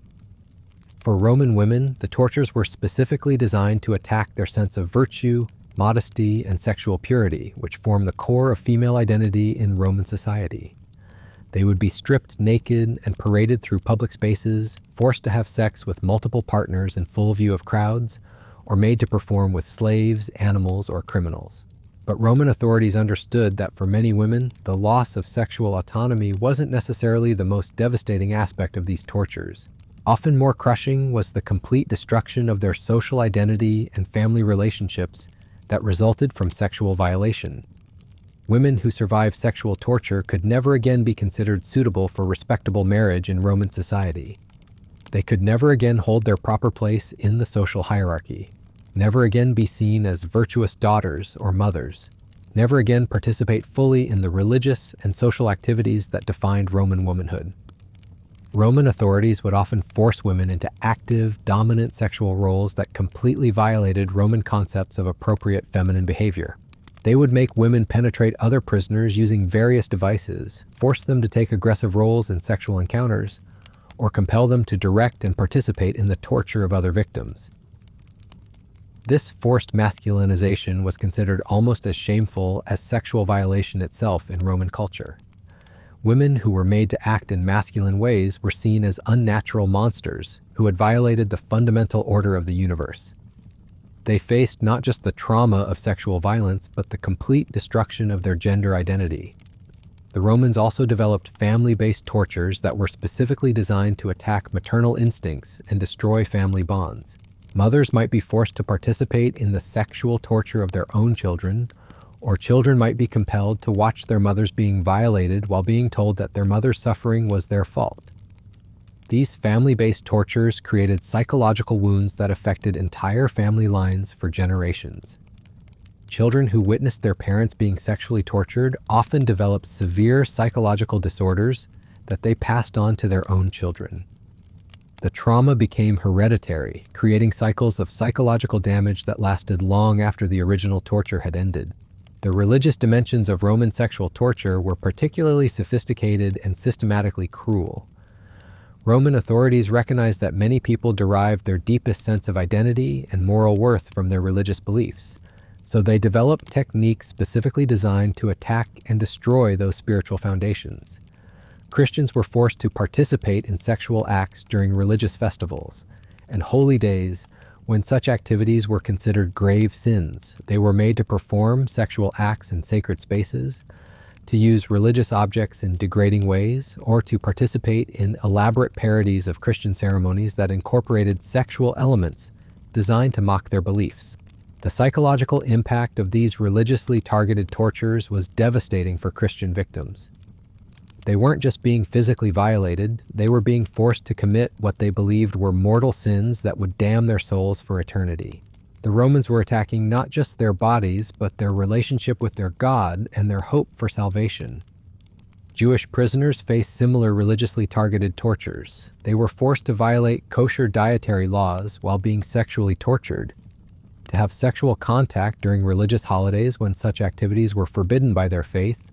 For Roman women, the tortures were specifically designed to attack their sense of virtue, modesty, and sexual purity, which form the core of female identity in Roman society. They would be stripped naked and paraded through public spaces, forced to have sex with multiple partners in full view of crowds, or made to perform with slaves, animals, or criminals. But Roman authorities understood that for many women, the loss of sexual autonomy wasn't necessarily the most devastating aspect of these tortures. Often more crushing was the complete destruction of their social identity and family relationships that resulted from sexual violation. Women who survived sexual torture could never again be considered suitable for respectable marriage in Roman society. They could never again hold their proper place in the social hierarchy, never again be seen as virtuous daughters or mothers, never again participate fully in the religious and social activities that defined Roman womanhood. Roman authorities would often force women into active, dominant sexual roles that completely violated Roman concepts of appropriate feminine behavior. They would make women penetrate other prisoners using various devices, force them to take aggressive roles in sexual encounters, or compel them to direct and participate in the torture of other victims. This forced masculinization was considered almost as shameful as sexual violation itself in Roman culture. Women who were made to act in masculine ways were seen as unnatural monsters who had violated the fundamental order of the universe. They faced not just the trauma of sexual violence, but the complete destruction of their gender identity. The Romans also developed family-based tortures that were specifically designed to attack maternal instincts and destroy family bonds. Mothers might be forced to participate in the sexual torture of their own children, or children might be compelled to watch their mothers being violated while being told that their mother's suffering was their fault. These family-based tortures created psychological wounds that affected entire family lines for generations. Children who witnessed their parents being sexually tortured often developed severe psychological disorders that they passed on to their own children. The trauma became hereditary, creating cycles of psychological damage that lasted long after the original torture had ended. The religious dimensions of Roman sexual torture were particularly sophisticated and systematically cruel. Roman authorities recognized that many people derived their deepest sense of identity and moral worth from their religious beliefs, so they developed techniques specifically designed to attack and destroy those spiritual foundations. Christians were forced to participate in sexual acts during religious festivals and holy days when such activities were considered grave sins. They were made to perform sexual acts in sacred spaces, to use religious objects in degrading ways, or to participate in elaborate parodies of Christian ceremonies that incorporated sexual elements designed to mock their beliefs. The psychological impact of these religiously targeted tortures was devastating for Christian victims. They weren't just being physically violated, they were being forced to commit what they believed were mortal sins that would damn their souls for eternity. The Romans were attacking not just their bodies, but their relationship with their God and their hope for salvation. Jewish prisoners faced similar religiously targeted tortures. They were forced to violate kosher dietary laws while being sexually tortured, to have sexual contact during religious holidays when such activities were forbidden by their faith,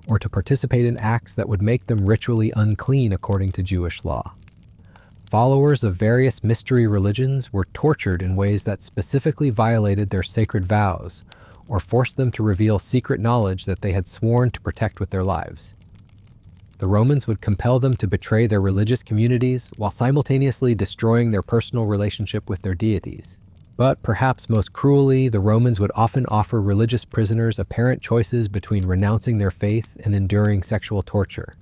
or to participate in acts that would make them ritually unclean according to Jewish law. Followers of various mystery religions were tortured in ways that specifically violated their sacred vows, or forced them to reveal secret knowledge that they had sworn to protect with their lives. The Romans would compel them to betray their religious communities while simultaneously destroying their personal relationship with their deities. But perhaps most cruelly, the Romans would often offer religious prisoners apparent choices between renouncing their faith and enduring sexual torture.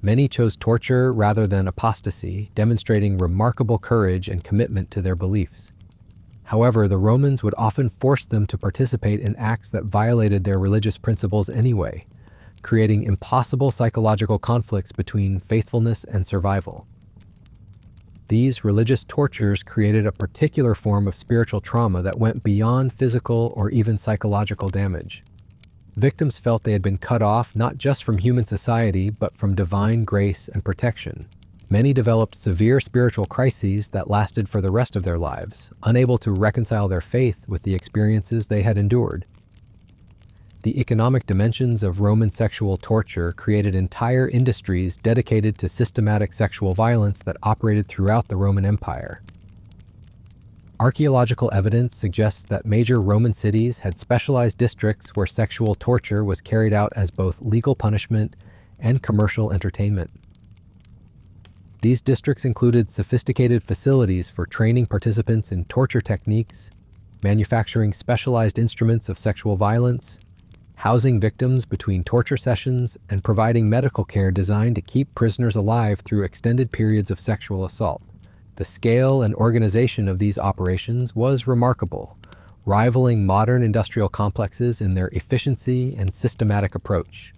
Many chose torture rather than apostasy, demonstrating remarkable courage and commitment to their beliefs. However, the Romans would often force them to participate in acts that violated their religious principles anyway, creating impossible psychological conflicts between faithfulness and survival. These religious tortures created a particular form of spiritual trauma that went beyond physical or even psychological damage. Victims felt they had been cut off not just from human society, but from divine grace and protection. Many developed severe spiritual crises that lasted for the rest of their lives, unable to reconcile their faith with the experiences they had endured. The economic dimensions of Roman sexual torture created entire industries dedicated to systematic sexual violence that operated throughout the Roman Empire. Archaeological evidence suggests that major Roman cities had specialized districts where sexual torture was carried out as both legal punishment and commercial entertainment. These districts included sophisticated facilities for training participants in torture techniques, manufacturing specialized instruments of sexual violence, housing victims between torture sessions, and providing medical care designed to keep prisoners alive through extended periods of sexual assault. The scale and organization of these operations was remarkable, rivaling modern industrial complexes in their efficiency and systematic approach.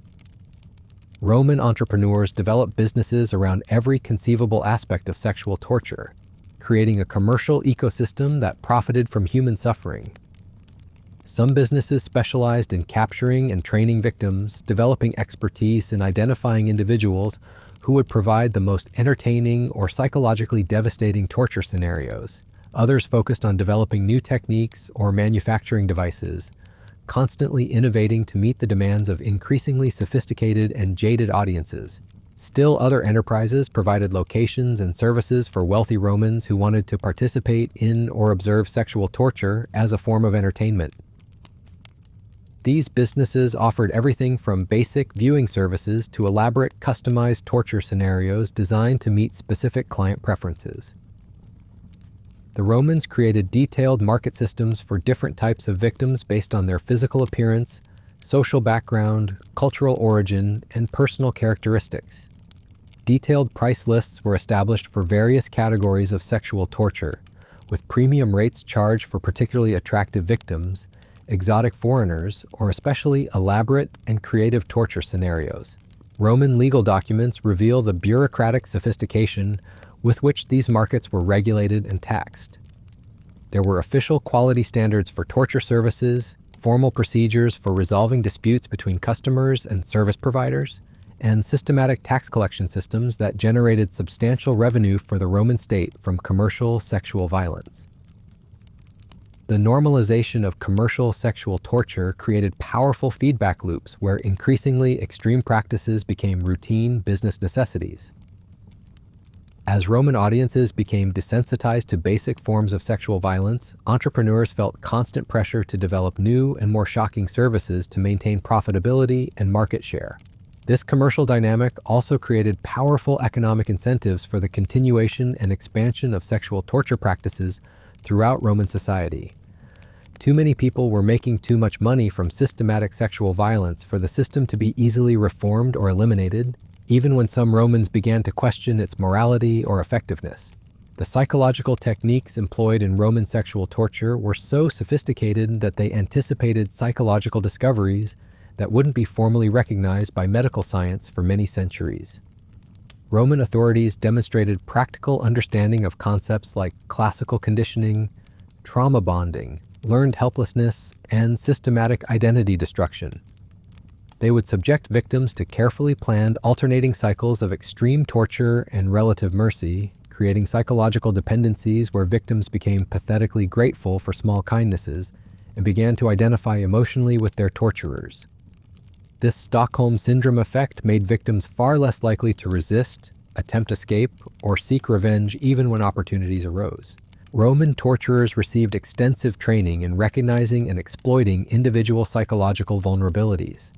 Roman entrepreneurs developed businesses around every conceivable aspect of sexual torture, creating a commercial ecosystem that profited from human suffering. Some businesses specialized in capturing and training victims, developing expertise in identifying individuals who would provide the most entertaining or psychologically devastating torture scenarios. Others focused on developing new techniques or manufacturing devices, constantly innovating to meet the demands of increasingly sophisticated and jaded audiences. Still, other enterprises provided locations and services for wealthy Romans who wanted to participate in or observe sexual torture as a form of entertainment. These businesses offered everything from basic viewing services to elaborate customized torture scenarios designed to meet specific client preferences. The Romans created detailed market systems for different types of victims based on their physical appearance, social background, cultural origin, and personal characteristics. Detailed price lists were established for various categories of sexual torture, with premium rates charged for particularly attractive victims, exotic foreigners, or especially elaborate and creative torture scenarios. Roman legal documents reveal the bureaucratic sophistication with which these markets were regulated and taxed. There were official quality standards for torture services, formal procedures for resolving disputes between customers and service providers, and systematic tax collection systems that generated substantial revenue for the Roman state from commercial sexual violence. The normalization of commercial sexual torture created powerful feedback loops where increasingly extreme practices became routine business necessities. As Roman audiences became desensitized to basic forms of sexual violence, entrepreneurs felt constant pressure to develop new and more shocking services to maintain profitability and market share. This commercial dynamic also created powerful economic incentives for the continuation and expansion of sexual torture practices throughout Roman society. Too many people were making too much money from systematic sexual violence for the system to be easily reformed or eliminated, even when some Romans began to question its morality or effectiveness. The psychological techniques employed in Roman sexual torture were so sophisticated that they anticipated psychological discoveries that wouldn't be formally recognized by medical science for many centuries. Roman authorities demonstrated practical understanding of concepts like classical conditioning, trauma bonding, learned helplessness, and systematic identity destruction. They would subject victims to carefully planned alternating cycles of extreme torture and relative mercy, creating psychological dependencies where victims became pathetically grateful for small kindnesses and began to identify emotionally with their torturers. This Stockholm Syndrome effect made victims far less likely to resist, attempt escape, or seek revenge even when opportunities arose. Roman torturers received extensive training in recognizing and exploiting individual psychological vulnerabilities.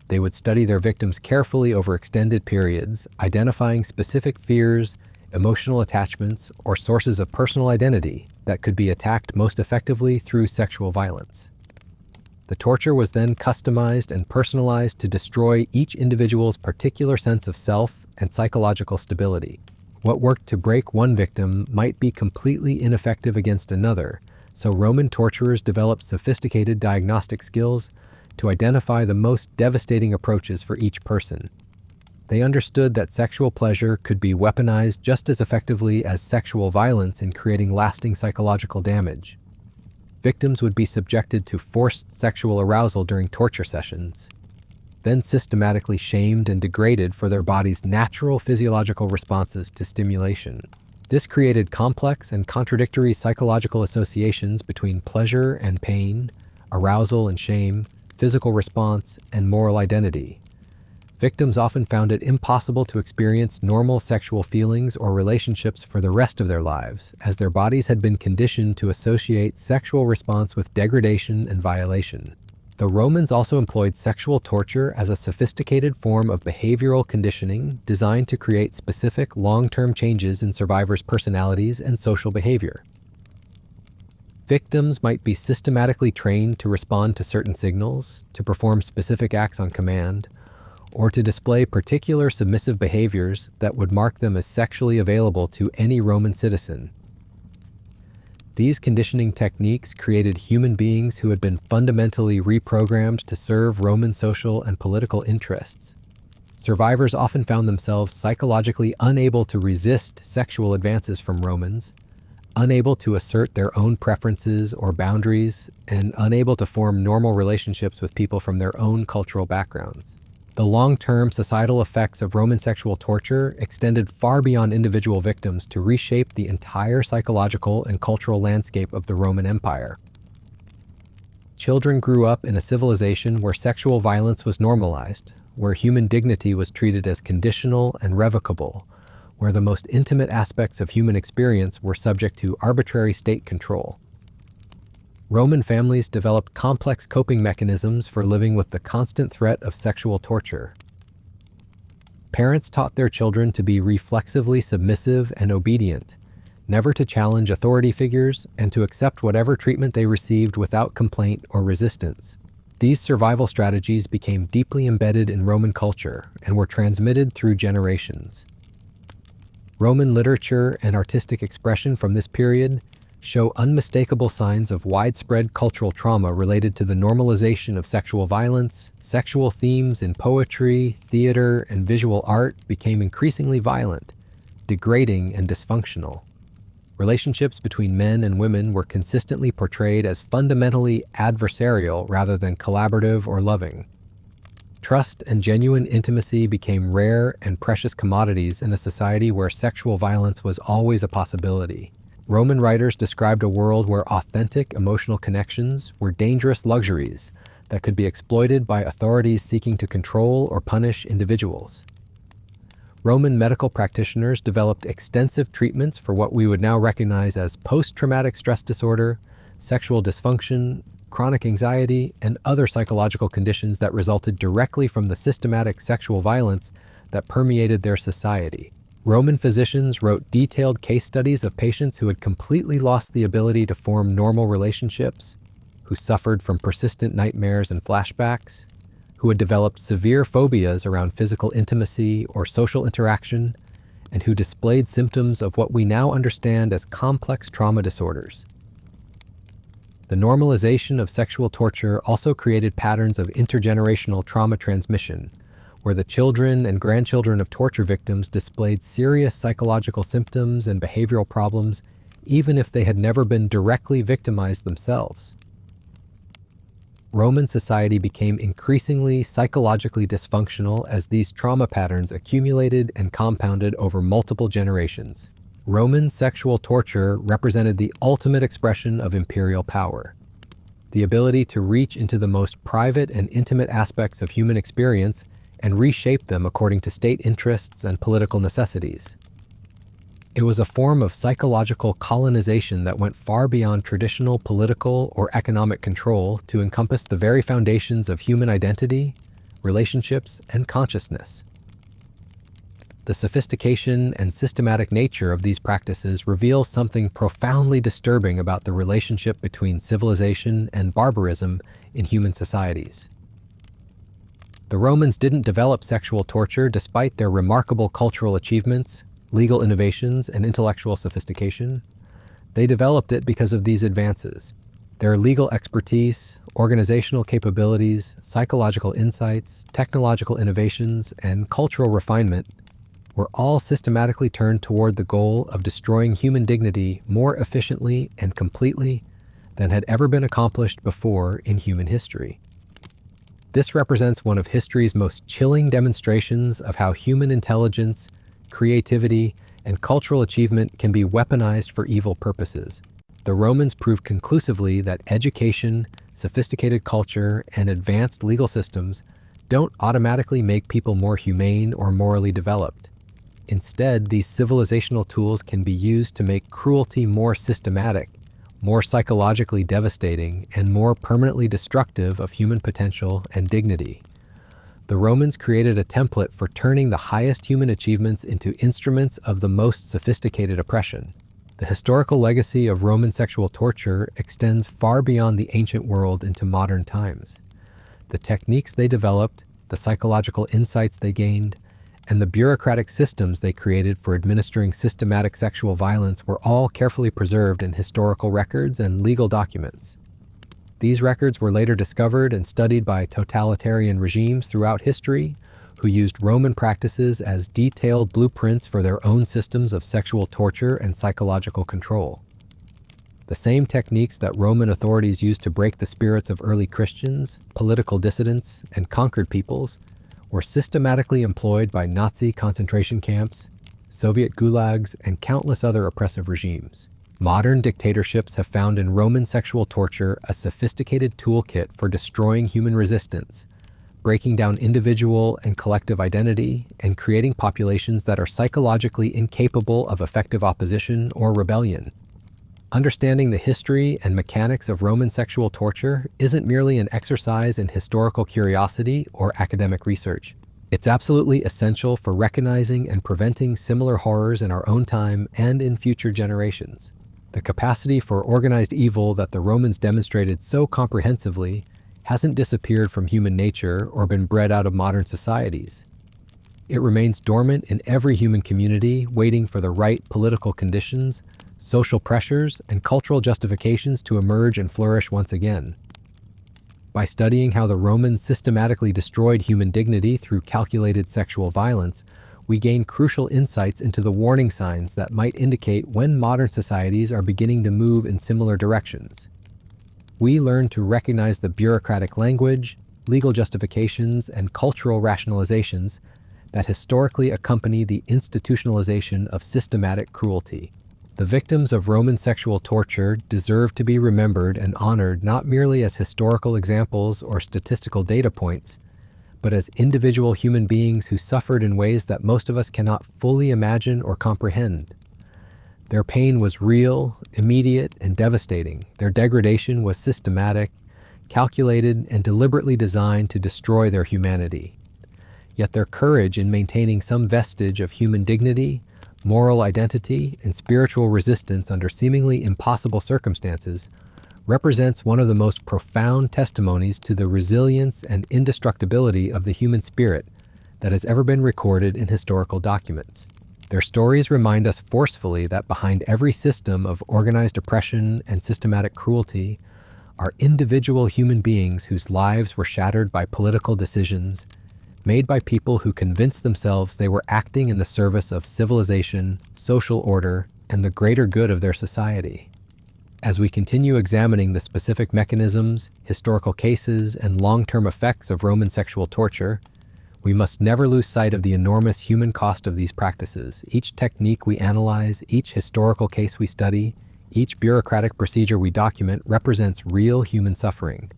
They would study their victims carefully over extended periods, identifying specific fears, emotional attachments, or sources of personal identity that could be attacked most effectively through sexual violence. The torture was then customized and personalized to destroy each individual's particular sense of self and psychological stability. What worked to break one victim might be completely ineffective against another, so Roman torturers developed sophisticated diagnostic skills to identify the most devastating approaches for each person. They understood that sexual pleasure could be weaponized just as effectively as sexual violence in creating lasting psychological damage. Victims would be subjected to forced sexual arousal during torture sessions, then systematically shamed and degraded for their body's natural physiological responses to stimulation. This created complex and contradictory psychological associations between pleasure and pain, arousal and shame, physical response, and moral identity. Victims often found it impossible to experience normal sexual feelings or relationships for the rest of their lives, as their bodies had been conditioned to associate sexual response with degradation and violation. The Romans also employed sexual torture as a sophisticated form of behavioral conditioning designed to create specific long-term changes in survivors' personalities and social behavior. Victims might be systematically trained to respond to certain signals, to perform specific acts on command, or to display particular submissive behaviors that would mark them as sexually available to any Roman citizen. These conditioning techniques created human beings who had been fundamentally reprogrammed to serve Roman social and political interests. Survivors often found themselves psychologically unable to resist sexual advances from Romans, unable to assert their own preferences or boundaries, and unable to form normal relationships with people from their own cultural backgrounds. The long-term societal effects of Roman sexual torture extended far beyond individual victims to reshape the entire psychological and cultural landscape of the Roman Empire. Children grew up in a civilization where sexual violence was normalized, where human dignity was treated as conditional and revocable, where the most intimate aspects of human experience were subject to arbitrary state control. Roman families developed complex coping mechanisms for living with the constant threat of sexual torture. Parents taught their children to be reflexively submissive and obedient, never to challenge authority figures, and to accept whatever treatment they received without complaint or resistance. These survival strategies became deeply embedded in Roman culture and were transmitted through generations. Roman literature and artistic expression from this period show unmistakable signs of widespread cultural trauma related to the normalization of sexual violence. Sexual themes in poetry, theater, and visual art became increasingly violent, degrading, and dysfunctional. Relationships between men and women were consistently portrayed as fundamentally adversarial rather than collaborative or loving. Trust and genuine intimacy became rare and precious commodities in a society where sexual violence was always a possibility. Roman writers described a world where authentic emotional connections were dangerous luxuries that could be exploited by authorities seeking to control or punish individuals. Roman medical practitioners developed extensive treatments for what we would now recognize as post-traumatic stress disorder, sexual dysfunction, chronic anxiety, and other psychological conditions that resulted directly from the systematic sexual violence that permeated their society. Roman physicians wrote detailed case studies of patients who had completely lost the ability to form normal relationships, who suffered from persistent nightmares and flashbacks, who had developed severe phobias around physical intimacy or social interaction, and who displayed symptoms of what we now understand as complex trauma disorders. The normalization of sexual torture also created patterns of intergenerational trauma transmission, where the children and grandchildren of torture victims displayed serious psychological symptoms and behavioral problems, even if they had never been directly victimized themselves. Roman society became increasingly psychologically dysfunctional as these trauma patterns accumulated and compounded over multiple generations. Roman sexual torture represented the ultimate expression of imperial power. The ability to reach into the most private and intimate aspects of human experience and reshape them according to state interests and political necessities. It was a form of psychological colonization that went far beyond traditional political or economic control to encompass the very foundations of human identity, relationships, and consciousness. The sophistication and systematic nature of these practices reveals something profoundly disturbing about the relationship between civilization and barbarism in human societies. The Romans didn't develop sexual torture despite their remarkable cultural achievements, legal innovations, and intellectual sophistication. They developed it because of these advances. Their legal expertise, organizational capabilities, psychological insights, technological innovations, and cultural refinement were all systematically turned toward the goal of destroying human dignity more efficiently and completely than had ever been accomplished before in human history. This represents one of history's most chilling demonstrations of how human intelligence, creativity, and cultural achievement can be weaponized for evil purposes. The Romans proved conclusively that education, sophisticated culture, and advanced legal systems don't automatically make people more humane or morally developed. Instead, these civilizational tools can be used to make cruelty more systematic, more psychologically devastating, and more permanently destructive of human potential and dignity. The Romans created a template for turning the highest human achievements into instruments of the most sophisticated oppression. The historical legacy of Roman sexual torture extends far beyond the ancient world into modern times. The techniques they developed, the psychological insights they gained, and the bureaucratic systems they created for administering systematic sexual violence were all carefully preserved in historical records and legal documents. These records were later discovered and studied by totalitarian regimes throughout history, who used Roman practices as detailed blueprints for their own systems of sexual torture and psychological control. The same techniques that Roman authorities used to break the spirits of early Christians, political dissidents, and conquered peoples were systematically employed by Nazi concentration camps, Soviet gulags, and countless other oppressive regimes. Modern dictatorships have found in Roman sexual torture a sophisticated toolkit for destroying human resistance, breaking down individual and collective identity, and creating populations that are psychologically incapable of effective opposition or rebellion. Understanding the history and mechanics of Roman sexual torture isn't merely an exercise in historical curiosity or academic research. It's absolutely essential for recognizing and preventing similar horrors in our own time and in future generations. The capacity for organized evil that the Romans demonstrated so comprehensively hasn't disappeared from human nature or been bred out of modern societies. It remains dormant in every human community, waiting for the right political conditions, social pressures, and cultural justifications to emerge and flourish once again. By studying how the Romans systematically destroyed human dignity through calculated sexual violence, we gain crucial insights into the warning signs that might indicate when modern societies are beginning to move in similar directions. We learn to recognize the bureaucratic language, legal justifications, and cultural rationalizations that historically accompany the institutionalization of systematic cruelty. The victims of Roman sexual torture deserve to be remembered and honored not merely as historical examples or statistical data points, but as individual human beings who suffered in ways that most of us cannot fully imagine or comprehend. Their pain was real, immediate, and devastating. Their degradation was systematic, calculated, and deliberately designed to destroy their humanity. Yet their courage in maintaining some vestige of human dignity, moral identity, and spiritual resistance under seemingly impossible circumstances represents one of the most profound testimonies to the resilience and indestructibility of the human spirit that has ever been recorded in historical documents. Their stories remind us forcefully that behind every system of organized oppression and systematic cruelty are individual human beings whose lives were shattered by political decisions made by people who convinced themselves they were acting in the service of civilization, social order, and the greater good of their society. As we continue examining the specific mechanisms, historical cases, and long-term effects of Roman sexual torture, we must never lose sight of the enormous human cost of these practices. Each technique we analyze, each historical case we study, each bureaucratic procedure we document represents real human suffering,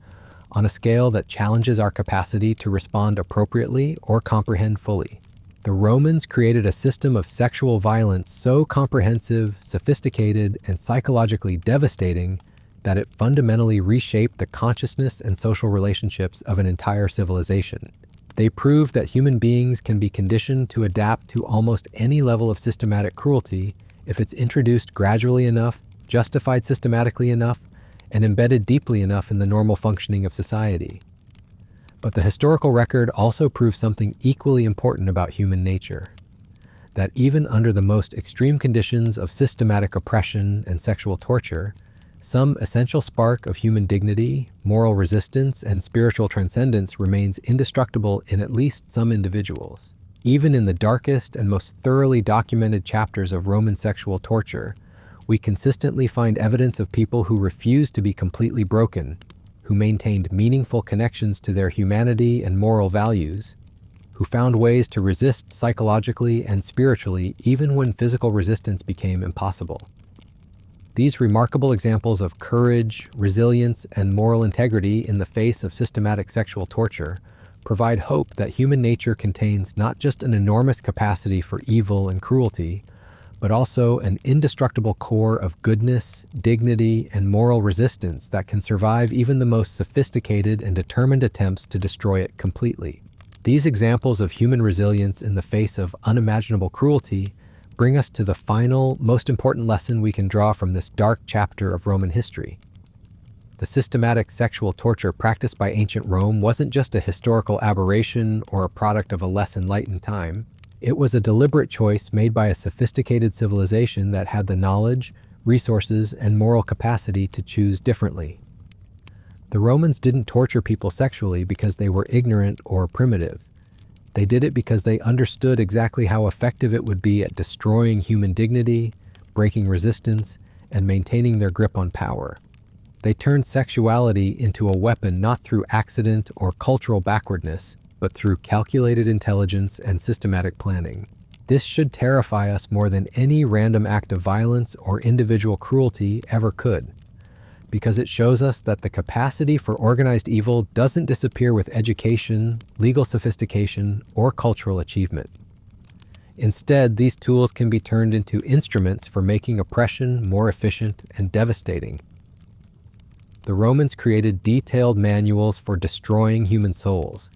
on a scale that challenges our capacity to respond appropriately or comprehend fully. The Romans created a system of sexual violence so comprehensive, sophisticated, and psychologically devastating that it fundamentally reshaped the consciousness and social relationships of an entire civilization. They proved that human beings can be conditioned to adapt to almost any level of systematic cruelty if it's introduced gradually enough, justified systematically enough, and embedded deeply enough in the normal functioning of society. But the historical record also proves something equally important about human nature, that even under the most extreme conditions of systematic oppression and sexual torture, some essential spark of human dignity, moral resistance, and spiritual transcendence remains indestructible in at least some individuals. Even in the darkest and most thoroughly documented chapters of Roman sexual torture, we consistently find evidence of people who refused to be completely broken, who maintained meaningful connections to their humanity and moral values, who found ways to resist psychologically and spiritually even when physical resistance became impossible. These remarkable examples of courage, resilience, and moral integrity in the face of systematic sexual torture provide hope that human nature contains not just an enormous capacity for evil and cruelty, but also an indestructible core of goodness, dignity, and moral resistance that can survive even the most sophisticated and determined attempts to destroy it completely. These examples of human resilience in the face of unimaginable cruelty bring us to the final, most important lesson we can draw from this dark chapter of Roman history. The systematic sexual torture practiced by ancient Rome wasn't just a historical aberration or a product of a less enlightened time. It was a deliberate choice made by a sophisticated civilization that had the knowledge, resources, and moral capacity to choose differently. The Romans didn't torture people sexually because they were ignorant or primitive. They did it because they understood exactly how effective it would be at destroying human dignity, breaking resistance, and maintaining their grip on power. They turned sexuality into a weapon not through accident or cultural backwardness, but through calculated intelligence and systematic planning. This should terrify us more than any random act of violence or individual cruelty ever could, because it shows us that the capacity for organized evil doesn't disappear with education, legal sophistication, or cultural achievement. Instead, these tools can be turned into instruments for making oppression more efficient and devastating. The Romans created detailed manuals for destroying human souls.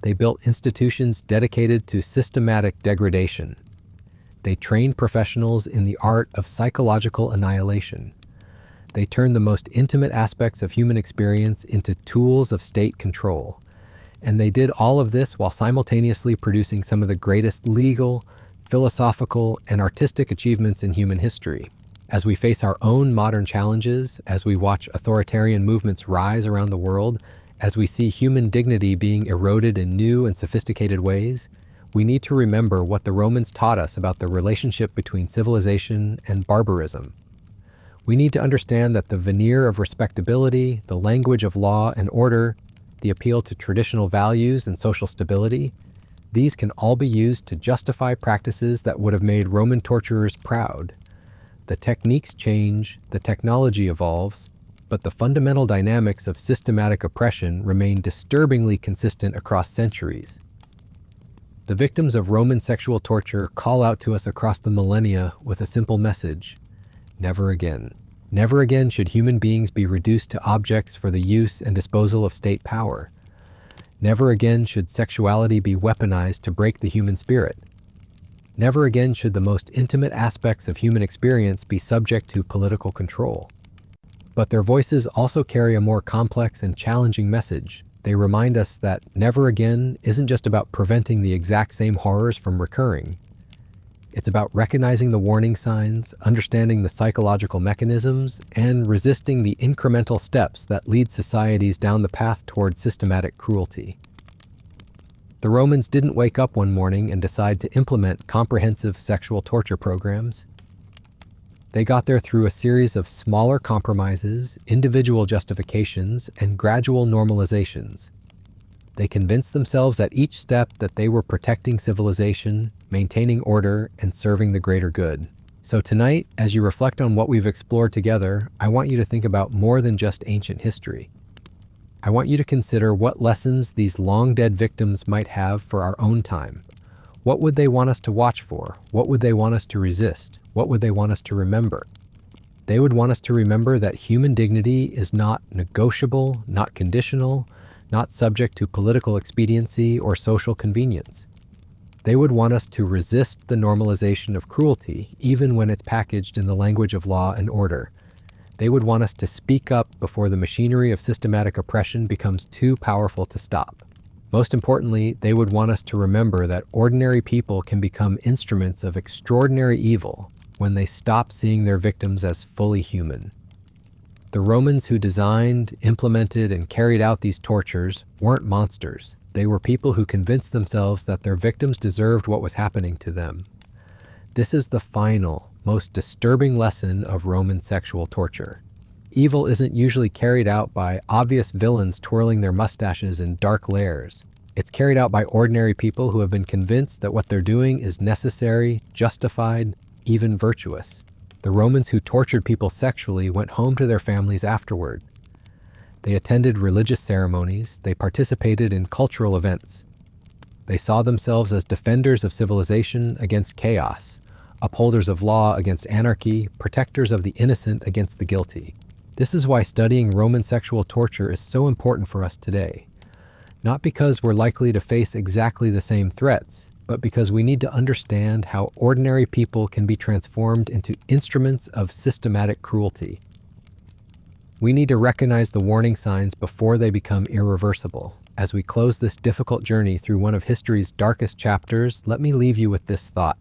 They built institutions dedicated to systematic degradation. They trained professionals in the art of psychological annihilation. They turned the most intimate aspects of human experience into tools of state control. And they did all of this while simultaneously producing some of the greatest legal, philosophical, and artistic achievements in human history. As we face our own modern challenges, as we watch authoritarian movements rise around the world, as we see human dignity being eroded in new and sophisticated ways, we need to remember what the Romans taught us about the relationship between civilization and barbarism. We need to understand that the veneer of respectability, the language of law and order, the appeal to traditional values and social stability, these can all be used to justify practices that would have made Roman torturers proud. The techniques change, the technology evolves, but the fundamental dynamics of systematic oppression remain disturbingly consistent across centuries. The victims of Roman sexual torture call out to us across the millennia with a simple message: never again. Never again should human beings be reduced to objects for the use and disposal of state power. Never again should sexuality be weaponized to break the human spirit. Never again should the most intimate aspects of human experience be subject to political control. But their voices also carry a more complex and challenging message. They remind us that never again isn't just about preventing the exact same horrors from recurring. It's about recognizing the warning signs, understanding the psychological mechanisms, and resisting the incremental steps that lead societies down the path toward systematic cruelty. The Romans didn't wake up one morning and decide to implement comprehensive sexual torture programs. They got there through a series of smaller compromises, individual justifications, and gradual normalizations. They convinced themselves at each step that they were protecting civilization, maintaining order, and serving the greater good. So tonight, as you reflect on what we've explored together, I want you to think about more than just ancient history. I want you to consider what lessons these long-dead victims might have for our own time. What would they want us to watch for? What would they want us to resist? What would they want us to remember? They would want us to remember that human dignity is not negotiable, not conditional, not subject to political expediency or social convenience. They would want us to resist the normalization of cruelty, even when it's packaged in the language of law and order. They would want us to speak up before the machinery of systematic oppression becomes too powerful to stop. Most importantly, they would want us to remember that ordinary people can become instruments of extraordinary evil when they stop seeing their victims as fully human. The Romans who designed, implemented, and carried out these tortures weren't monsters. They were people who convinced themselves that their victims deserved what was happening to them. This is the final, most disturbing lesson of Roman sexual torture. Evil isn't usually carried out by obvious villains twirling their mustaches in dark lairs. It's carried out by ordinary people who have been convinced that what they're doing is necessary, justified, even virtuous. The Romans who tortured people sexually went home to their families afterward. They attended religious ceremonies, they participated in cultural events. They saw themselves as defenders of civilization against chaos, upholders of law against anarchy, protectors of the innocent against the guilty. This is why studying Roman sexual torture is so important for us today. Not because we're likely to face exactly the same threats, but because we need to understand how ordinary people can be transformed into instruments of systematic cruelty. We need to recognize the warning signs before they become irreversible. As we close this difficult journey through one of history's darkest chapters, let me leave you with this thought.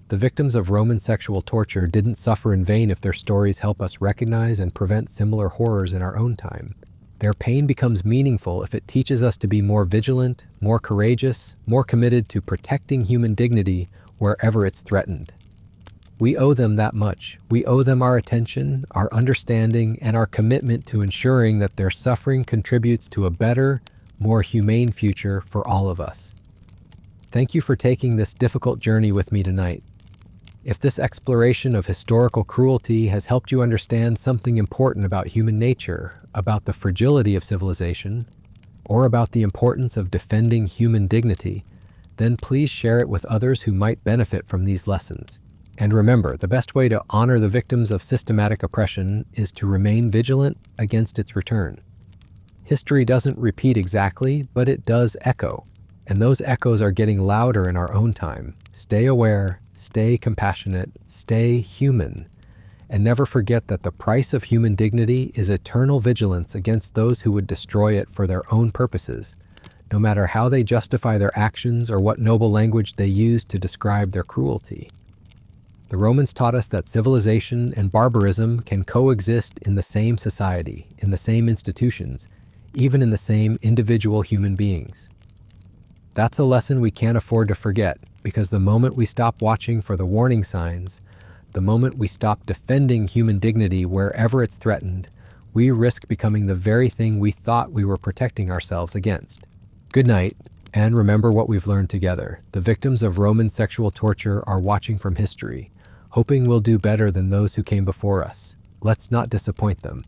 The victims of Roman sexual torture didn't suffer in vain if their stories help us recognize and prevent similar horrors in our own time. Their pain becomes meaningful if it teaches us to be more vigilant, more courageous, more committed to protecting human dignity wherever it's threatened. We owe them that much. We owe them our attention, our understanding, and our commitment to ensuring that their suffering contributes to a better, more humane future for all of us. Thank you for taking this difficult journey with me tonight. If this exploration of historical cruelty has helped you understand something important about human nature, about the fragility of civilization, or about the importance of defending human dignity, then please share it with others who might benefit from these lessons. And remember, the best way to honor the victims of systematic oppression is to remain vigilant against its return. History doesn't repeat exactly, but it does echo. And those echoes are getting louder in our own time. Stay aware, stay compassionate, stay human, and never forget that the price of human dignity is eternal vigilance against those who would destroy it for their own purposes, no matter how they justify their actions or what noble language they use to describe their cruelty. The Romans taught us that civilization and barbarism can coexist in the same society, in the same institutions, even in the same individual human beings. That's a lesson we can't afford to forget, because the moment we stop watching for the warning signs, the moment we stop defending human dignity wherever it's threatened, we risk becoming the very thing we thought we were protecting ourselves against. Good night, and remember what we've learned together. The victims of Roman sexual torture are watching from history, hoping we'll do better than those who came before us. Let's not disappoint them.